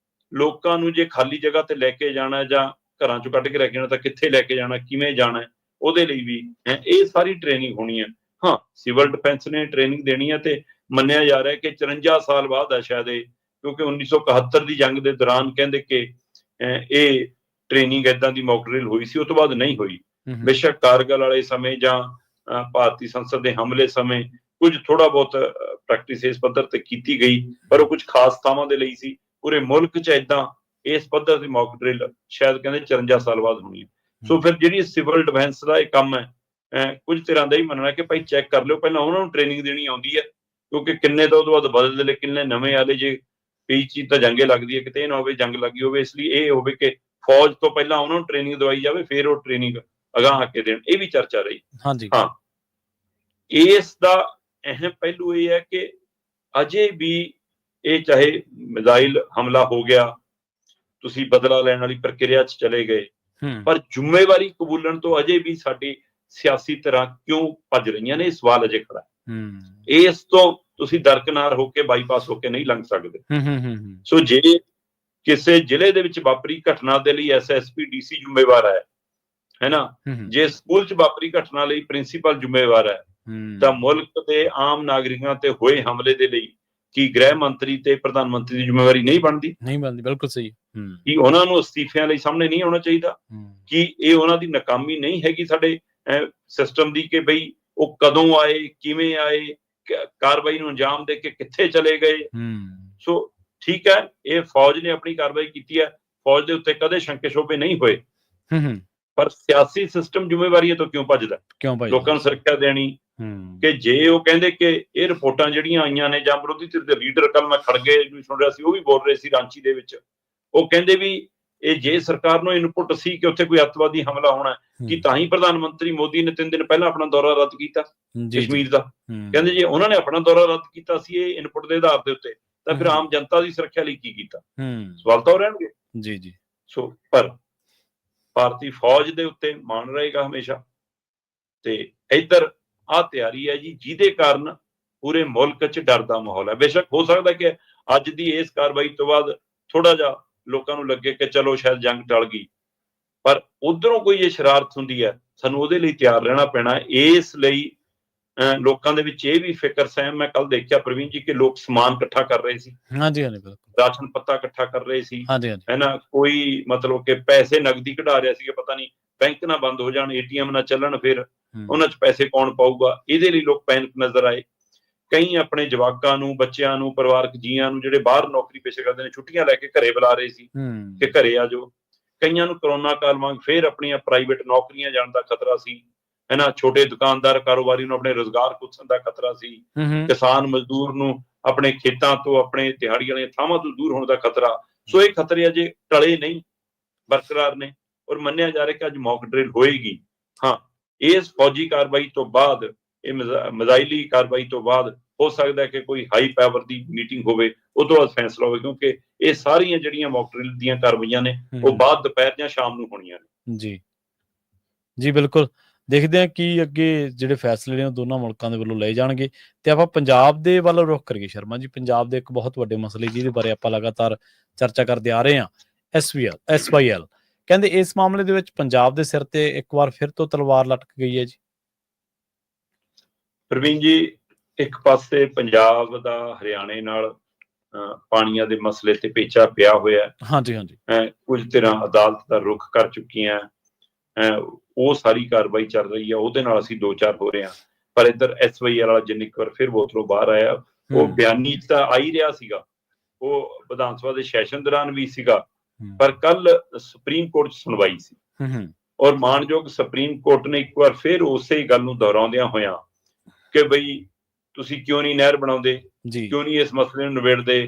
ਲੋਕਾਂ ਨੂੰ ਜੇ ਖਾਲੀ ਜਗ੍ਹਾ ਤੇ ਲੈ ਕੇ ਜਾਣਾ ਜਾਂ ਘਰਾਂ ਚੋਂ ਕੱਢ ਕੇ ਲੈ ਕੇ ਜਾਣਾ ਤਾਂ ਕਿੱਥੇ ਲੈ ਕੇ ਜਾਣਾ, ਕਿਵੇਂ ਜਾਣਾ, ਉਹਦੇ ਲਈ ਵੀ ਇਹ ਸਾਰੀ ਟ੍ਰੇਨਿੰਗ ਹੋਣੀ ਹੈ। ਹਾਂ, ਸਿਵਲ ਡਿਫੈਂਸ ਨੇ ਟ੍ਰੇਨਿੰਗ ਦੇਣੀ ਹੈ ਤੇ ਮੰਨਿਆ ਜਾ ਰਿਹਾ ਕਿ 54 ਸਾਲ ਬਾਅਦ ਹੈ ਸ਼ਾਇਦ ਇਹ, ਕਿਉਂਕਿ 1971 ਦੀ ਜੰਗ ਦੇ ਦੌਰਾਨ ਕਹਿੰਦੇ ਕਿ ਇਹ ਟ੍ਰੇਨਿੰਗ ਏਦਾਂ ਦੀ ਮੌਕ ਡਰਿਲ ਹੋਈ ਸੀ, ਉਹ ਤੋਂ ਬਾਅਦ ਨਹੀਂ ਹੋਈ। ਬੇਸ਼ੱਕ ਕਾਰਗਲ ਵਾਲੇ ਸਮੇਂ ਜਾਂ ਭਾਰਤੀ ਸੰਸਦ ਦੇ ਹਮਲੇ ਸਮੇਂ ਕੁਝ ਥੋੜਾ ਬਹੁਤ ਪ੍ਰੈਕਟਿਸ ਇਸ ਪੱਧਰ ਤੇ ਕੀਤੀ ਗਈ, ਪਰ ਉਹ ਕੁਝ ਖਾਸ ਥਾਵਾਂ ਦੇ ਲਈ ਸੀ। ਪੂਰੇ ਮੁਲਕ 'ਚ ਏਦਾਂ ਇਸ ਪੱਧਰ ਦੀ ਮੌਕ ਡਰਿਲ ਸ਼ਾਇਦ ਕਹਿੰਦੇ 54 ਸਾਲ ਬਾਅਦ ਹੋਣੀ ਹੈ। ਸੋ ਫਿਰ ਜਿਹੜੀ ਸਿਵਲ ਡਿਫੈਂਸ ਦਾ ਇਹ ਕੰਮ ਹੈ, ਕੁਝ ਤਰ੍ਹਾਂ ਦਾ ਹੀ ਮੰਨਣਾ ਕਿ ਭਾਈ ਚੈੱਕ ਕਰ ਲਿਓ, ਪਹਿਲਾਂ ਉਹਨਾਂ ਨੂੰ ਟ੍ਰੇਨਿੰਗ ਦੇਣੀ ਆਉਂਦੀ ਹੈ, ਕਿਉਂਕਿ ਕਿੰਨੇ ਤਾਂ ਉਹ ਤੋਂ ਬਾਅਦ ਬਦਲਦੇ ਲੈ, ਕਿੰਨੇ ਨਵੇਂ ਆਲੇ, ਜੇ ਕਈ ਚੀਜ਼ ਤਾਂ ਜੰਗੇ ਲੱਗਦੀ ਹੈ, ਕਿਤੇ ਇਹ ਨਾ ਹੋਵੇ ਜੰਗ ਲੱਗੀ ਹੋਵੇ। ਇਸ ਲਈ ਇਹ ਹੋਵੇ ਕਿ ਫੌਜ ਤੋਂ ਪਹਿਲਾਂ ਉਹਨਾਂ ਨੂੰ ਟ੍ਰੇਨਿੰਗ ਦਵਾਈ ਜਾਵੇ, ਫਿਰ ਉਹ ਟ੍ਰੇਨਿੰਗ ਅਗਾਂਹ ਆ ਕੇ ਦੇਣ। ਇਹ ਵੀ ਚਰਚਾ ਰਹੀ। ਹਾਂ, ਇਸ ਦਾ ਅਹਿਮ ਪਹਿਲੂ ਇਹ ਹੈ ਕਿ ਅਜੇ ਵੀ ਇਹ ਚਾਹੇ ਮਿਜ਼ਾਈਲ ਹਮਲਾ ਹੋ ਗਿਆ, ਤੁਸੀਂ ਬਦਲਾ ਲੈਣ ਵਾਲੀ ਪ੍ਰਕਿਰਿਆ 'ਚ ਚਲੇ ਗਏ, ਪਰ ਜ਼ਿੰਮੇਵਾਰੀ ਕਬੂਲਣ ਤੋਂ ਅਜੇ ਵੀ ਸਾਡੀ ਸਿਆਸੀ ਤਰ੍ਹਾਂ ਕਿਉਂ ਭੱਜ ਰਹੀਆਂ ਨੇ, ਇਹ ਸਵਾਲ ਅਜੇ ਖੜਾ ਹੈ। ਇਸ ਤੋਂ ਤੁਸੀਂ ਦਰਕਨਾਰ ਹੋ ਕੇ, ਬਾਈਪਾਸ ਹੋ ਕੇ ਨਹੀਂ ਲੰਘ ਸਕਦੇ। ਸੋ ਜੇ ਕਿਸੇ ਜ਼ਿਲ੍ਹੇ ਦੇ ਵਿੱਚ ਵਾਪਰੀ ਘਟਨਾ ਦੇ ਲਈ SSP DC ਜ਼ਿੰਮੇਵਾਰ ਹੈ ਨਾ, ਜੇ ਸਕੂਲ 'ਚ ਵਾਪਰੀ ਘਟਨਾ ਲਈ ਪ੍ਰਿੰਸੀਪਲ ਜ਼ਿੰਮੇਵਾਰ ਹੈ, ਤਾਂ ਮੁਲਕ ਦੇ ਆਮ ਨਾਗਰਿਕਾਂ ਤੇ ਹੋਏ ਹਮਲੇ ਦੇ ਲਈ ਕੀ ਗ੍ਰਹਿ ਮੰਤਰੀ ਤੇ ਪ੍ਰਧਾਨ ਮੰਤਰੀ ਦੀ ਜ਼ਿੰਮੇਵਾਰੀ ਨਹੀਂ ਬਣਦੀ? ਬਿਲਕੁਲ ਸਹੀ। ਕੀ ਉਹਨਾਂ ਨੂੰ ਅਸਤੀਫਿਆਂ ਲਈ ਸਾਹਮਣੇ ਨਹੀਂ ਆਉਣਾ ਚਾਹੀਦਾ? ਕੀ ਇਹ ਉਹਨਾਂ ਦੀ ਨਾਕਾਮੀ ਨਹੀਂ ਹੈਗੀ ਸਾਡੇ ਸਿਸਟਮ ਦੀ, ਕਿ ਬਈ ਉਹ ਕਦੋਂ ਆਏ, ਕਿਵੇਂ ਆਏ, ਕਾਰਵਾਈ ਨੂੰ ਅੰਜਾਮ ਦੇ ਕੇ ਕਿੱਥੇ ਚਲੇ ਗਏ? ਸੋ ਠੀਕ ਹੈ, ਇਹ ਫੌਜ ਨੇ ਆਪਣੀ ਕਾਰਵਾਈ ਕੀਤੀ ਹੈ, ਫੌਜ ਦੇ ਉੱਤੇ ਕਦੇ ਸ਼ੰਕੇ ਸ਼ੋਭੇ ਨਹੀਂ ਹੋਏ, ਪਰ ਸਿਆਸੀ ਸਿਸਟਮ ਜ਼ਿੰਮੇਵਾਰੀ ਤੋਂ ਕਿਉਂ ਭੱਜਦਾ? ਲੋਕਾਂ ਨੂੰ ਸੁਰੱਖਿਆ ਦੇਣੀ, ਕਿ ਜੇ ਉਹ ਕਹਿੰਦੇ ਕਿ ਇਹ ਰਿਪੋਰਟਾਂ ਜਿਹੜੀਆਂ ਆਈਆਂ ਨੇ, ਜਾਂ ਵਿਰੋਧੀ ਧਿਰ ਦੇ ਲੀਡਰ, ਕੱਲ ਮੈਂ ਖੜਗੇ ਨੂੰ ਸੁਣ ਰਿਹਾ ਸੀ, ਉਹ ਵੀ ਬੋਲ ਰਹੇ ਸੀ ਰਾਂਚੀ ਦੇ ਵਿੱਚ, ਉਹ ਕਹਿੰਦੇ ਵੀ ਇਹ ਜੇ ਸਰਕਾਰ ਨੂੰ ਇਨਪੁਟ ਸੀ ਕਿ ਉੱਥੇ ਕੋਈ ਅੱਤਵਾਦੀ ਹਮਲਾ ਹੋਣਾ, ਕਿ ਤਾਂ ਹੀ ਪ੍ਰਧਾਨ ਮੰਤਰੀ ਮੋਦੀ ਨੇ 3 ਦਿਨ ਪਹਿਲਾਂ ਆਪਣਾ ਦੌਰਾ ਰੱਦ ਕੀਤਾ ਕਸ਼ਮੀਰ ਦਾ। ਕਹਿੰਦੇ ਜੇ ਉਹਨਾਂ ਨੇ ਆਪਣਾ ਦੌਰਾ ਰੱਦ ਕੀਤਾ ਸੀ ਇਹ ਇਨਪੁਟ ਦੇ ਆਧਾਰ ਦੇ ਉੱਤੇ, ਤਾਂ ਫਿਰ ਆਮ ਜਨਤਾ ਦੀ ਸੁਰੱਖਿਆ ਲਈ ਕੀ ਕੀਤਾ? ਸਵਾਲ ਤਾਂ ਉਹ ਰਹਿਣਗੇ। ਸੋ ਪਰ ਭਾਰਤੀ ਫੌਜ ਦੇ ਉੱਤੇ ਮਾਣ ਰਹੇਗਾ ਹਮੇਸ਼ਾ। ਤੇ ਇੱਧਰ ਆਹ ਤਿਆਰੀ ਹੈ ਜੀ, ਜਿਹਦੇ ਕਾਰਨ ਪੂਰੇ ਮੁਲਕ 'ਚ ਡਰ ਦਾ ਮਾਹੌਲ ਹੈ। ਬੇਸ਼ੱਕ ਹੋ ਸਕਦਾ ਕਿ ਅੱਜ ਦੀ ਇਸ ਕਾਰਵਾਈ ਤੋਂ ਬਾਅਦ ਥੋੜਾ ਜਿਹਾ ਲੋਕਾਂ ਨੂੰ ਲੱਗੇ ਕਿ ਚਲੋ ਸ਼ਾਇਦ ਜੰਗ ਟਲ ਗਈ, ਪਰ ਉਧਰੋਂ ਕੋਈ ਜੇ ਸ਼ਰਾਰਤ ਹੁੰਦੀ ਹੈ, ਸਾਨੂੰ ਉਹਦੇ ਲਈ ਤਿਆਰ ਰਹਿਣਾ ਪੈਣਾ। ਇਸ ਲਈ ਲੋਕਾਂ ਦੇ ਵਿੱਚ ਇਹ ਵੀ ਫਿਕਰ ਸਹਿਮ, ਮੈਂ ਕੱਲ ਦੇਖਿਆ ਪ੍ਰਵੀਨ ਜੀ, ਕਿ ਲੋਕ ਸਮਾਨ ਇਕੱਠਾ ਕਰ ਰਹੇ ਸੀ, ਰਾਸ਼ਨ ਪੱਤਾ ਇਕੱਠਾ ਕਰ ਰਹੇ ਸੀ, ਹੈ ਨਾ, ਕੋਈ ਮਤਲਬ ਕਿ ਪੈਸੇ ਨਗਦੀ ਕਢਾ ਰਿਹਾ ਸੀ, ਪਤਾ ਨਹੀਂ ਬੈਂਕ ਨਾ ਬੰਦ ਹੋ ਜਾਣ, ATM ਨਾ ਚੱਲਣ, ਫਿਰ ਉਹਨਾਂ 'ਚ ਪੈਸੇ ਕੌਣ ਪਾਊਗਾ? ਇਹਦੇ ਲਈ ਲੋਕ ਪੈਨਿਕ ਨਜ਼ਰ ਆਏ। ਕਈ ਆਪਣੇ ਜਵਾਕਾਂ ਨੂੰ, ਬੱਚਿਆਂ ਨੂੰ, ਪਰਿਵਾਰਕ ਜੀਆਂ ਨੂੰ ਜਿਹੜੇ ਬਾਹਰ ਨੌਕਰੀ ਪੇਸ਼ੇ ਕਰਦੇ ਨੇ, ਛੁੱਟੀਆਂ ਲੈ ਕੇ ਘਰੇ ਬੁਲਾ ਰਹੇ ਸੀ ਕਿ ਘਰੇ ਆ ਜਾਓ। ਕਈਆਂ ਨੂੰ ਕਰੋਨਾ ਕਾਲ ਵਾਂਗ ਫਿਰ ਆਪਣੀਆਂ ਪ੍ਰਾਈਵੇਟ ਨੌਕਰੀਆਂ ਜਾਣ ਦਾ ਖਤਰਾ ਸੀ, ਹੈ ਨਾ, ਛੋਟੇ ਦੁਕਾਨਦਾਰ ਕਾਰੋਬਾਰੀ ਨੂੰ ਆਪਣੇ ਰੁਜ਼ਗਾਰ ਖੁੱਸਣ ਦਾ ਖਤਰਾ ਸੀ, ਕਿਸਾਨ ਮਜ਼ਦੂਰ ਨੂੰ ਆਪਣੇ ਖੇਤਾਂ ਤੋਂ, ਆਪਣੇ ਦਿਹਾੜੀ ਵਾਲੀਆਂ ਥਾਵਾਂ ਤੋਂ ਦੂਰ ਹੋਣ ਦਾ ਖਤਰਾ। ਸੋ ਇਹ ਖਤਰੇ ਅਜੇ ਟਲੇ ਨਹੀਂ, ਬਰਕਰਾਰ ਨੇ, ਔਰ ਮੰਨਿਆ ਜਾ ਰਿਹਾ ਕਿ ਅੱਜ ਮੌਕ ਡਰਿਲ ਹੋਏਗੀ। ਹਾਂ, ਇਸ ਫੌਜੀ ਕਾਰਵਾਈ ਤੋਂ ਬਾਅਦ, ਇਹ ਮਿਜ਼ਾਈਲੀ ਕਾਰਵਾਈ ਤੋਂ ਬਾਅਦ ਹੋ ਸਕਦਾ ਹੈ ਕਿ ਕੋਈ ਹਾਈ ਪਾਵਰ ਦੀ ਮੀਟਿੰਗ ਹੋਵੇ, ਉਹ ਤੋਂ ਬਾਅਦ ਫੈਸਲਾ ਹੋਵੇ, ਕਿਉਂਕਿ ਇਹ ਸਾਰੀਆਂ ਜਿਹੜੀਆਂ ਮੌਕ ਡਰਿਲ ਦੀਆਂ ਕਾਰਵਾਈਆਂ ਨੇ ਉਹ ਬਾਅਦ ਦੁਪਹਿਰ ਜਾਂ ਸ਼ਾਮ ਨੂੰ ਹੋਣੀਆਂ ਨੇ। ਜੀ ਬਿਲਕੁਲ, ਦੇਖਦੇ ਹਾਂ ਕਿ ਅੱਗੇ ਜਿਹੜੇ ਫੈਸਲੇ ਨੇ ਉਹ ਦੋਨਾਂ ਮੁਲਕਾਂ ਦੇ ਵੱਲੋਂ ਲਏ ਜਾਣਗੇ। ਤੇ ਆਪਾਂ ਪੰਜਾਬ ਦੇ ਵੱਲ ਰੁਖ ਕਰੀਏ ਸ਼ਰਮਾ ਜੀ। ਪੰਜਾਬ ਦੇ ਇੱਕ ਬਹੁਤ ਵੱਡੇ ਮਸਲੇ ਜਿਹਦੇ ਬਾਰੇ ਆਪਾਂ ਲਗਾਤਾਰ ਚਰਚਾ ਕਰਦੇ ਆ ਰਹੇ ਹਾਂ, SYL ਕਹਿੰਦੇ ਇਸ ਮਾਮਲੇ ਦੇ ਵਿੱਚ ਪੰਜਾਬ ਦੇ ਸਿਰ ਤੇ ਇੱਕ ਵਾਰ ਫਿਰ ਤੋਂ ਤਲਵਾਰ ਲਟਕ ਗਈ ਹੈ ਜੀ। ਪ੍ਰਵੀਨ ਜੀ, ਇੱਕ ਪਾਸੇ ਪੰਜਾਬ ਦਾ ਹਰਿਆਣੇ ਨਾਲ ਪਾਣੀਆਂ ਦੇ ਮਸਲੇ ਤੇ ਪੇਚਾ ਪਿਆ ਹੋਇਆ, ਕੁਝ ਧਿਰਾਂ ਅਦਾਲਤ ਦਾ ਰੁਖ ਕਰ ਚੁੱਕੀਆਂ, ਉਹ ਸਾਰੀ ਕਾਰਵਾਈ ਚੱਲ ਰਹੀ ਹੈ, ਉਹਦੇ ਨਾਲ ਅਸੀਂ 2-4 ਹੋ ਰਹੇ ਹਾਂ। ਪਰ ਇੱਧਰ SYL ਵਾਲਾ ਜਿੰਨੀ ਇੱਕ ਵਾਰ ਫਿਰ ਬੋਤਲੋਂ ਬਾਹਰ ਆਇਆ, ਉਹ ਬਿਆਨੀ ਤਾਂ ਆ ਹੀ ਰਿਹਾ ਸੀਗਾ, ਉਹ ਵਿਧਾਨ ਸਭਾ ਦੇ ਸੈਸ਼ਨ ਦੌਰਾਨ ਵੀ ਸੀਗਾ, ਪਰ ਕੱਲ ਸੁਪਰੀਮ ਕੋਰਟ 'ਚ ਸੁਣਵਾਈ ਸੀ, ਔਰ ਮਾਣਯੋਗ ਸੁਪਰੀਮ ਕੋਰਟ ਨੇ ਇੱਕ ਵਾਰ ਫਿਰ ਉਸੇ ਗੱਲ ਨੂੰ ਦੁਹਰਾਉਂਦਿਆਂ ਹੋਇਆਂ ਕਿ ਬਈ ਤੁਸੀਂ ਕਿਉਂ ਨਹੀਂ ਨਹਿਰ ਬਣਾਉਂਦੇ, ਕਿਉਂ ਨਹੀਂ ਇਸ ਮਸਲੇ ਨੂੰ ਨਿਬੇੜਦੇ,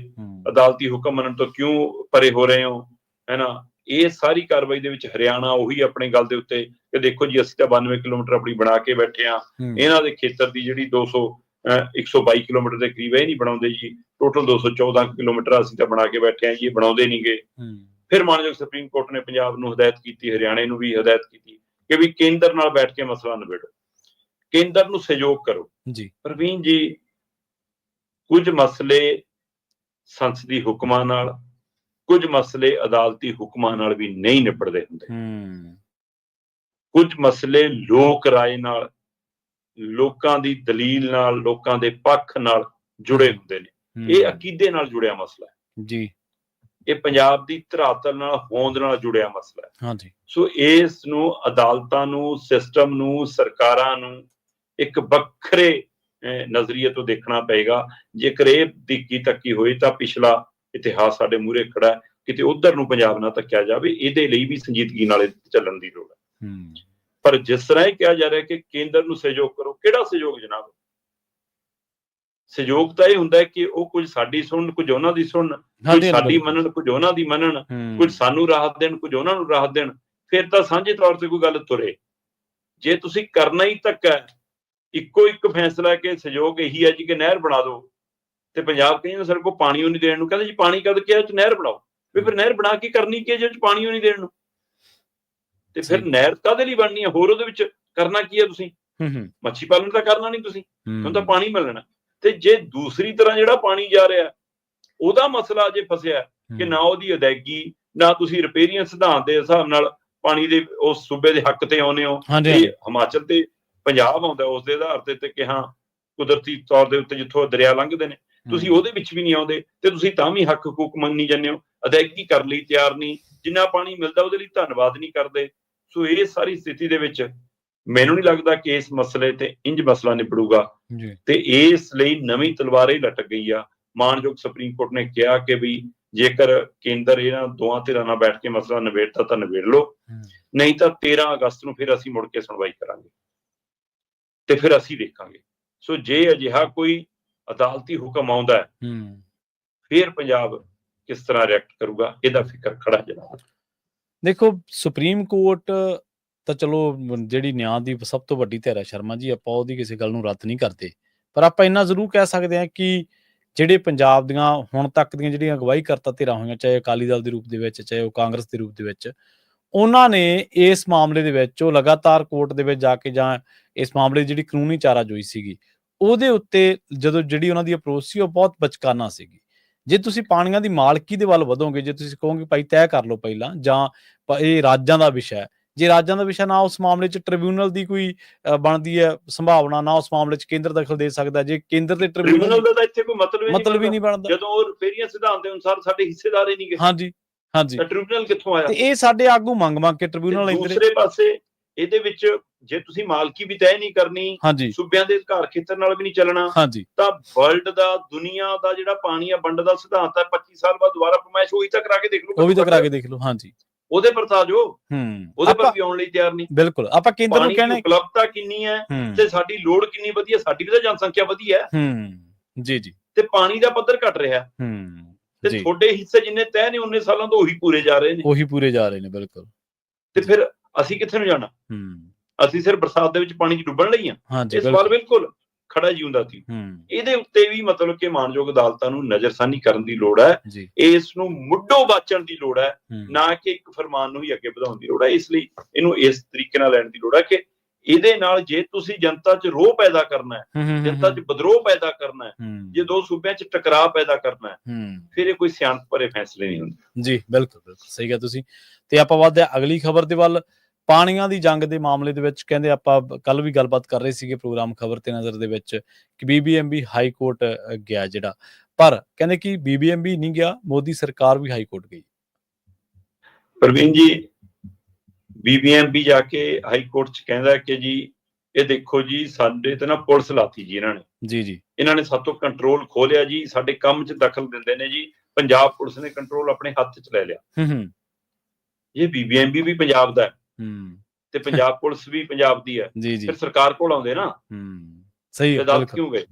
ਅਦਾਲਤੀ ਹੁਕਮ ਮੰਨਣ ਤੋਂ ਕਿਉਂ ਪਰੇ ਹੋ ਰਹੇ ਹੋ, ਹੈ ਨਾ, ਇਹ ਸਾਰੀ ਕਾਰਵਾਈ ਦੇ ਵਿੱਚ ਹਰਿਆਣਾ ਉਹੀ ਆਪਣੇ ਗੱਲ ਦੇ ਉੱਤੇ ਕਿ ਦੇਖੋ ਜੀ ਅਸੀਂ ਤਾਂ 92 ਕਿਲੋਮੀਟਰ ਆਪਣੀ ਬਣਾ ਕੇ ਬੈਠੇ ਆ, ਇਹਨਾਂ ਦੇ ਖੇਤਰ ਦੀ ਜਿਹੜੀ 122 ਕਿਲੋਮੀਟਰ ਦੇ ਕਰੀਬ ਇਹ ਨਹੀਂ ਬਣਾਉਂਦੇ ਜੀ, ਟੋਟਲ 214 ਕਿਲੋਮੀਟਰ ਅਸੀਂ ਤਾਂ ਬਣਾ ਕੇ ਬੈਠੇ ਆ ਜੀ, ਇਹ ਬਣਾਉਂਦੇ ਨਹੀਂਗੇ। ਫਿਰ ਮਾਨਯੋਗ ਸੁਪਰੀਮ ਕੋਰਟ ਨੇ ਪੰਜਾਬ ਨੂੰ ਹਦਾਇਤ ਕੀਤੀ, ਹਰਿਆਣੇ ਨੂੰ ਵੀ ਹਦਾਇਤ ਕੀਤੀ ਕਿ ਵੀ ਕੇਂਦਰ ਨਾਲ ਬੈਠ ਕੇ ਮਸਲਾ ਨਿਬੇੜੋ, ਕੇਂਦਰ ਨੂੰ ਸਹਿਯੋਗ ਕਰੋ ਜੀ। ਪ੍ਰਵੀਨ ਜੀ, ਕੁਝ ਮਸਲੇ ਸੰਸਦੀ ਹੁਕਮਾਂ ਨਾਲ, ਕੁਝ ਮਸਲੇ ਅਦਾਲਤੀ ਹੁਕਮਾਂ ਨਾਲ ਵੀ ਨਹੀਂ ਨਿਬੜਦੇ ਹੁੰਦੇ। ਕੁਝ ਮਸਲੇ ਲੋਕ ਰਾਏ ਨਾਲ, ਲੋਕਾਂ ਦੀ ਦਲੀਲ ਨਾਲ, ਲੋਕਾਂ ਦੇ ਪੱਖ ਨਾਲ ਜੁੜੇ ਹੁੰਦੇ ਨੇ। ਇਹ ਅਕੀਦੇ ਨਾਲ ਜੁੜਿਆ ਮਸਲਾ ਹੈ ਜੀ, ਇਹ ਪੰਜਾਬ ਦੀ ਧਰਾਤਲ ਨਾਲ, ਹੋਂਦ ਨਾਲ ਜੁੜਿਆ ਮਸਲਾ ਹੈ। ਹਾਂਜੀ, ਸੋ ਇਸ ਨੂੰ ਅਦਾਲਤਾਂ ਨੂੰ, ਸਿਸਟਮ ਨੂੰ, ਸਰਕਾਰਾਂ ਨੂੰ ਇੱਕ ਵੱਖਰੇ ਨਜ਼ਰੀਏ ਤੋਂ ਦੇਖਣਾ ਪਏਗਾ। ਜੇਕਰ ਇਹ ਦਿੱਕੀ ਤੱਕੀ ਹੋਈ ਤਾਂ ਪਿਛਲਾ ਇਤਿਹਾਸ ਸਾਡੇ ਮੂਹਰੇ ਖੜਾ ਹੈ, ਕਿਤੇ ਉਧਰ ਨੂੰ ਪੰਜਾਬ ਨਾ ਧੱਕਿਆ ਜਾਵੇ। ਇਹਦੇ ਲਈ ਵੀ ਸੰਜੀਦਗੀ ਨਾਲ ਚੱਲਣ ਦੀ ਲੋੜ ਹੈ। ਪਰ ਜਿਸ ਤਰ੍ਹਾਂ ਇਹ ਕਿਹਾ ਜਾ ਰਿਹਾ ਕਿ ਕੇਂਦਰ ਨੂੰ ਸਹਿਯੋਗ ਕਰੋ, ਕਿਹੜਾ ਸਹਿਯੋਗ ਜਨਾਬ? ਸਹਿਯੋਗ ਤਾਂ ਇਹ ਹੁੰਦਾ ਹੈ ਕਿ ਉਹ ਕੁਝ ਸਾਡੀ ਸੁਣਨ, ਕੁਝ ਉਹਨਾਂ ਦੀ ਸੁਣਨ, ਕੁਝ ਸਾਡੀ ਮੰਨਣ, ਕੁਝ ਉਹਨਾਂ ਦੀ ਮੰਨਣ, ਕੁਝ ਸਾਨੂੰ ਰਾਹਤ ਦੇਣ, ਕੁਝ ਉਹਨਾਂ ਨੂੰ ਰਾਹਤ ਦੇਣ, ਫਿਰ ਤਾਂ ਸਾਂਝੇ ਤੌਰ ਤੇ ਕੋਈ ਗੱਲ ਤੁਰੇ। ਜੇ ਤੁਸੀਂ ਕਰਨਾ ਹੀ ਧੱਕਾ, ਇੱਕੋ ਇੱਕ ਫੈਸਲਾ ਹੈ ਕਿ ਸਹਿਯੋਗ ਇਹੀ ਹੈ ਜੀ ਕਿ ਨਹਿਰ ਬਣਾ ਦਿਓ, ਤੇ ਪੰਜਾਬ ਕਹਿੰਦੇ ਸਾਡੇ ਕੋਲ ਪਾਣੀ ਉਹ ਨਹੀਂ ਦੇਣ ਨੂੰ, ਕਹਿੰਦੇ ਜੀ ਪਾਣੀ ਕਦ ਕਿਹਾ ਚ ਨਹਿਰ ਬਣਾਓ, ਵੀ ਫਿਰ ਨਹਿਰ ਬਣਾ ਕੇ ਕਰਨੀ ਕੀ ਹੈ ਜੇ ਪਾਣੀ ਉਹ ਨਹੀਂ ਦੇਣ ਨੂੰ? ਤੇ ਫਿਰ ਨਹਿਰ ਕਾਹਦੇ ਲਈ ਬਣਨੀ ਹੈ? ਹੋਰ ਉਹਦੇ ਵਿੱਚ ਕਰਨਾ ਕੀ ਹੈ? ਤੁਸੀਂ ਮੱਛੀ ਪਾਲਣ ਤਾਂ ਕਰਨਾ ਨਹੀਂ, ਤੁਸੀਂ ਹੁਣ ਤਾਂ ਪਾਣੀ ਮਿਲਣਾ। ਤੇ ਜੇ ਦੂਸਰੀ ਤਰ੍ਹਾਂ ਜਿਹੜਾ ਪਾਣੀ ਜਾ ਰਿਹਾ ਉਹਦਾ ਮਸਲਾ ਜੇ ਫਸਿਆ ਕਿ ਨਾ ਉਹਦੀ ਅਦਾਇਗੀ, ਨਾ ਤੁਸੀਂ ਰਿਪੇਰੀਅਨ ਸਿਧਾਂਤ ਦੇ ਹਿਸਾਬ ਨਾਲ ਪਾਣੀ ਦੇ ਉਸ ਸੂਬੇ ਦੇ ਹੱਕ ਤੇ ਆਉਂਦੇ ਹੋ, ਹਿਮਾਚਲ ਤੇ ਪੰਜਾਬ ਆਉਂਦਾ ਉਸ ਦੇ ਆਧਾਰ ਤੇ ਕਿ ਹਾਂ ਕੁਦਰਤੀ ਤੌਰ ਦੇ ਉੱਤੇ ਜਿੱਥੋਂ ਦਰਿਆ ਲੰਘਦੇ ਨੇ, ਤੁਸੀਂ ਉਹਦੇ ਵਿੱਚ ਵੀ ਨਹੀਂ ਆਉਂਦੇ ਤੇ ਤੁਸੀਂ ਤਾਂ ਵੀ ਹੱਕ ਹਕੂਕ ਮੰਨੀ ਜਾਂਦੇ ਹੋ, ਅਦਾਇਗੀ ਕਰਨ ਲਈ ਤਿਆਰ ਨਹੀਂ, ਜਿੰਨਾ ਪਾਣੀ ਮਿਲਦਾ ਉਹਦੇ ਲਈ ਧੰਨਵਾਦ ਨਹੀਂ ਕਰਦੇ। ਸੋ ਇਹ ਸਾਰੀ ਸਥਿਤੀ ਦੇ ਵਿੱਚ ਮੈਨੂੰ ਨਹੀਂ ਲੱਗਦਾ ਕਿ ਇਸ ਮਸਲੇ ਤੇ ਇੰਜ ਮਸਲਾ ਨਿਬੜੂਗਾ, ਤੇ ਇਸ ਲਈ ਨਵੀਂ ਤਲਵਾਰ ਹੀ ਲਟਕ ਗਈ ਆ। ਮਾਨਯੋਗ ਸੁਪਰੀਮ ਕੋਰਟ ਨੇ ਕਿਹਾ ਕਿ ਵੀ ਜੇਕਰ ਕੇਂਦਰ ਇਹਨਾਂ ਦੋਹਾਂ ਧਿਰਾਂ ਨਾਲ ਬੈਠ ਕੇ ਮਸਲਾ ਨਿਬੇੜਦਾ ਤਾਂ ਨਿਬੇੜ ਲਓ, ਨਹੀਂ ਤਾਂ 13 ਅਗਸਤ ਨੂੰ ਫਿਰ ਅਸੀਂ ਮੁੜ ਕੇ ਸੁਣਵਾਈ ਕਰਾਂਗੇ ਤੇ ਫਿਰ ਅਸੀਂ ਦੇਖਾਂਗੇ। ਸੋ ਜੇ ਅਜਿਹਾ ਕੋਈ ਅਦਾਲਤੀ ਹੁਕਮ ਆਉਂਦਾ ਹੈ ਫਿਰ ਪੰਜਾਬ ਕਿਸ ਤਰ੍ਹਾਂ ਰਿਐਕਟ ਕਰੂਗਾ, ਇਹਦਾ ਫਿਕਰ ਖੜਾ ਜਨਾਬ। ਦੇਖੋ, ਸੁਪਰੀਮ ਕੋਰਟ ਤਾਂ ਚਲੋ ਜਿਹੜੀ ਨਿਆਂ ਦੀ ਸਭ ਤੋਂ ਵੱਡੀ ਧਿਰ ਹੈ ਸ਼ਰਮਾ ਜੀ, ਆਪਾਂ ਉਹਦੀ ਕਿਸੇ ਗੱਲ ਨੂੰ ਰੱਦ ਨਹੀਂ ਕਰਦੇ, ਪਰ ਆਪਾਂ ਇੰਨਾ ਜ਼ਰੂਰ ਕਹਿ ਸਕਦੇ ਹਾਂ ਕਿ ਜਿਹੜੇ ਪੰਜਾਬ ਦੀਆਂ ਹੁਣ ਤੱਕ ਦੀਆਂ ਜਿਹੜੀਆਂ ਅਗਵਾਈ ਕਰਤਾ ਧਿਰਾਂ ਹੋਈਆਂ, ਚਾਹੇ ਅਕਾਲੀ ਦਲ ਦੇ ਰੂਪ ਦੇ ਵਿੱਚ, ਚਾਹੇ ਉਹ ਕਾਂਗਰਸ ਦੇ ਰੂਪ ਦੇ ਵਿੱਚ, ਉਹਨਾਂ ਨੇ ਇਸ ਮਾਮਲੇ ਦੇ ਵਿੱਚ ਉਹ ਲਗਾਤਾਰ ਕੋਰਟ ਦੇ ਵਿੱਚ ਜਾ ਕੇ ਜਾਂ ਇਸ ਮਾਮਲੇ ਦੀ ਜਿਹੜੀ ਕਾਨੂੰਨੀ ਚਾਰਾਜੋਈ ਸੀਗੀ ਉਹਦੇ ਉੱਤੇ ਜਦੋਂ ਜਿਹੜੀ ਉਹਨਾਂ ਦੀ ਅਪਰੋਚ ਸੀ ਉਹ ਬਹੁਤ ਬਚਕਾਨਾ ਸੀਗੀ। ਜੇ ਤੁਸੀਂ ਪਾਣੀਆਂ ਦੀ ਮਾਲਕੀ ਦੇ ਵੱਲ ਵਧੋਗੇ, ਜੇ ਤੁਸੀਂ ਕਹੋਗੇ ਭਾਈ ਤੈਅ ਕਰ ਲਓ ਪਹਿਲਾਂ, ਜਾਂ ਇਹ ਰਾਜਾਂ ਦਾ ਵਿਸ਼ਾ ਹੈ, ਜੇ ਰਾਜਾਂ ਦਾ ਵਿਸ਼ਾ ਨਾ ਉਸ ਮਾਮਲੇ 'ਚ ਟ੍ਰਿਬਿਊਨਲ ਦੀ ਕੋਈ ਬਣਦੀ ਹੈ ਸੰਭਾਵਨਾ, ਨਾ ਉਸ ਮਾਮਲੇ 'ਚ ਕੇਂਦਰ ਦਖਲ ਦੇ ਸਕਦਾ, ਜੇ ਕੇਂਦਰ ਦੇ ਟ੍ਰਿਬਿਊਨਲ ਦਾ ਤਾਂ ਇੱਥੇ ਕੋਈ ਮਤਲਬ ਹੀ ਨਹੀਂ ਬਣਦਾ ਜਦੋਂ ਉਹ ਰਿਪੇਰੀਅਨ ਸਿਧਾਂਤ ਦੇ ਅਨੁਸਾਰ ਸਾਡੇ ਹਿੱਸੇਦਾਰ ਹੀ ਨਹੀਂ ਗਏ। ਹਾਂਜੀ, ਟ੍ਰਿਬਿਊਨਲ ਕਿੱਥੋਂ ਆਇਆ? ਤੇ ਇਹ ਸਾਡੇ ਆਗੂ ਮੰਗ ਕੇ ਟ੍ਰਿਬਿਊਨਲ ਦੂਸਰੇ ਪਾਸੇ ਇਹਦੇ ਵਿੱਚ ਜੇ ਤੁਸੀਂ ਮਾਲਕੀ ਵੀ ਤੈਅ ਨਹੀਂ ਕਰਨੀ, ਸੂਬਿਆਂ ਦੇ ਅਧਿਕਾਰ ਖੇਤਰ ਨਾਲ ਵੀ ਨਹੀਂ ਚੱਲਣਾ, ਤਾਂ ਵਰਲਡ ਦਾ, ਦੁਨੀਆ ਦਾ ਜਿਹੜਾ ਪਾਣੀ ਆ ਵੰਡ ਦਾ ਸਿਧਾਂਤ ਹੈ, 25 ਸਾਲ ਬਾਅਦ ਦੁਬਾਰਾ ਫਰਮਾਇਸ਼ ਉਹੀ ਤਾਂ ਕਰਾ ਕੇ ਦੇਖ ਲਓ, ਹਾਂਜੀ ਉਹਦੇ ਪਰ ਤਾਂ ਜੋ ਉਹਦੇ ਪਰ ਵੀ ਆਉਣ ਲਈ ਤਿਆਰ ਨਹੀਂ। ਬਿਲਕੁਲ, ਆਪਾਂ ਕੇਂਦਰ ਨੂੰ ਕਹਿੰਦੇ ਉਪਲਬਧਤਾ ਕਿੰਨੀ ਹੈ ਤੇ ਸਾਡੀ ਲੋੜ ਕਿੰਨੀ ਵਧੀ ਹੈ, ਸਾਡੀ ਵੀ ਤਾਂ ਜਨਸੰਖਿਆ ਵਧੀ ਹੈ ਜੀ, ਤੇ ਪਾਣੀ ਦਾ ਪੱਧਰ ਘਟ ਰਿਹਾ ਤੇ ਤੁਹਾਡੇ ਹਿੱਸੇ ਜਿੰਨੇ ਤੈਅ ਨੇ 19 ਸਾਲਾਂ ਤੋਂ ਉਹੀ ਪੂਰੇ ਜਾ ਰਹੇ ਨੇ। ਬਿਲਕੁਲ, ਤੇ ਫਿਰ ਅਸੀਂ ਕਿੱਥੇ ਨੂੰ ਜਾਣਾ? ਅਸੀਂ ਸਿਰਫ ਬਰਸਾਤ ਦੇ ਵਿੱਚ ਪਾਣੀ 'ਚ ਡੁੱਬਣ ਲਈ ਆ? ਇਹ ਸਵਾਲ ਬਿਲਕੁਲ ਖੜਾ ਜਿਉਂਦਾ ਸੀ। ਇਹਦੇ ਉੱਤੇ ਵੀ ਮਤਲਬ ਕਿ ਮਾਨਯੋਗ ਅਦਾਲਤਾਂ ਨੂੰ ਨਜ਼ਰਸਾਨੀ ਕਰਨ ਦੀ ਲੋੜ ਹੈ, ਇਸ ਨੂੰ ਮੁੱਢੋਂ ਬਾਚਣ ਦੀ ਲੋੜ ਹੈ, ਨਾ ਕਿ ਇੱਕ ਫਰਮਾਨ ਨੂੰ ਹੀ ਅੱਗੇ ਵਧਾਉਣ ਦੀ ਲੋੜ ਹੈ। ਇਸ ਲਈ ਇਹਨੂੰ ਇਸ ਤਰੀਕੇ ਨਾਲ ਲੈਣ ਦੀ ਲੋੜ ਹੈ ਕਿ ਇਹਦੇ ਨਾਲ ਜੇ ਤੁਸੀਂ ਜਨਤਾ 'ਚ ਰੋਹ ਪੈਦਾ ਕਰਨਾ ਹੈ, ਜਨਤਾ 'ਚ ਵਿਦਰੋਹ ਪੈਦਾ ਕਰਨਾ ਹੈ, ਜੇ ਦੋ ਸੂਬਿਆਂ 'ਚ ਟਕਰਾਅ ਪੈਦਾ ਕਰਨਾ ਹੈ, ਫਿਰ ਇਹ ਕੋਈ ਸਿਆਣਪ ਭਰੇ ਫੈਸਲੇ ਨਹੀਂ ਹੁੰਦੇ। ਜੀ ਬਿਲਕੁਲ, ਸਹੀ ਗੱਲ ਤੁਸੀਂ। ਤੇ ਆਪਾਂ ਵੱਧਦੇ ਅਗਲੀ ਖਬਰ ਦੇ ਵੱਲ। ਪਾਣੀਆਂ ਦੀ ਜੰਗ ਦੇ ਮਾਮਲੇ ਦੇ ਵਿੱਚ ਕਹਿੰਦੇ ਆਪਾਂ ਕੱਲ ਵੀ ਗੱਲਬਾਤ ਕਰ ਰਹੇ ਸੀਗੇ ਪ੍ਰੋਗਰਾਮ ਖਬਰ ਤੇ ਨਜ਼ਰ ਦੇ ਵਿੱਚ ਕਿ BBMB ਹਾਈ ਕੋਰਟ ਗਿਆ ਜਿਹੜਾ, ਪਰ ਕਹਿੰਦੇ ਕਿ BBMB ਨਹੀਂ ਗਿਆ, ਮੋਦੀ ਸਰਕਾਰ ਵੀ ਹਾਈ ਕੋਰਟ ਗਈ। ਪ੍ਰਵੀਨ ਜੀ, BBMB ਜਾ ਕੇ ਹਾਈ ਕੋਰਟ 'ਚ ਕਹਿੰਦਾ ਕਿ ਜੀ ਇਹ ਦੇਖੋ ਜੀ ਸਾਡੇ ਤੇ ਨਾ ਪੁਲਿਸ ਲਾਤੀ ਜੀ ਇਹਨਾਂ ਨੇ, ਇਹਨਾਂ ਨੇ ਸਾਡੇ ਤੋਂ ਕੰਟਰੋਲ ਖੋਹ ਲਿਆ ਜੀ, ਸਾਡੇ ਕੰਮ 'ਚ ਦਖਲ ਦਿੰਦੇ ਨੇ ਜੀ, ਪੰਜਾਬ ਪੁਲਿਸ ਨੇ ਕੰਟਰੋਲ ਆਪਣੇ ਹੱਥ 'ਚ ਲੈ ਲਿਆ। ਇਹ BBMB ਵੀ ਪੰਜਾਬ ਦਾ ਹੈ ਤੇ ਪੰਜਾਬ ਪੁਲਿਸ ਵੀ ਪੰਜਾਬ ਦੀ ਹੈ, ਫਿਰ ਸਰਕਾਰ ਕੋਲ ਆਉਂਦੇ ਨਾ, ਸਹੀ ਅਦਾਲਤ ਕਿਉਂ ਗਏ?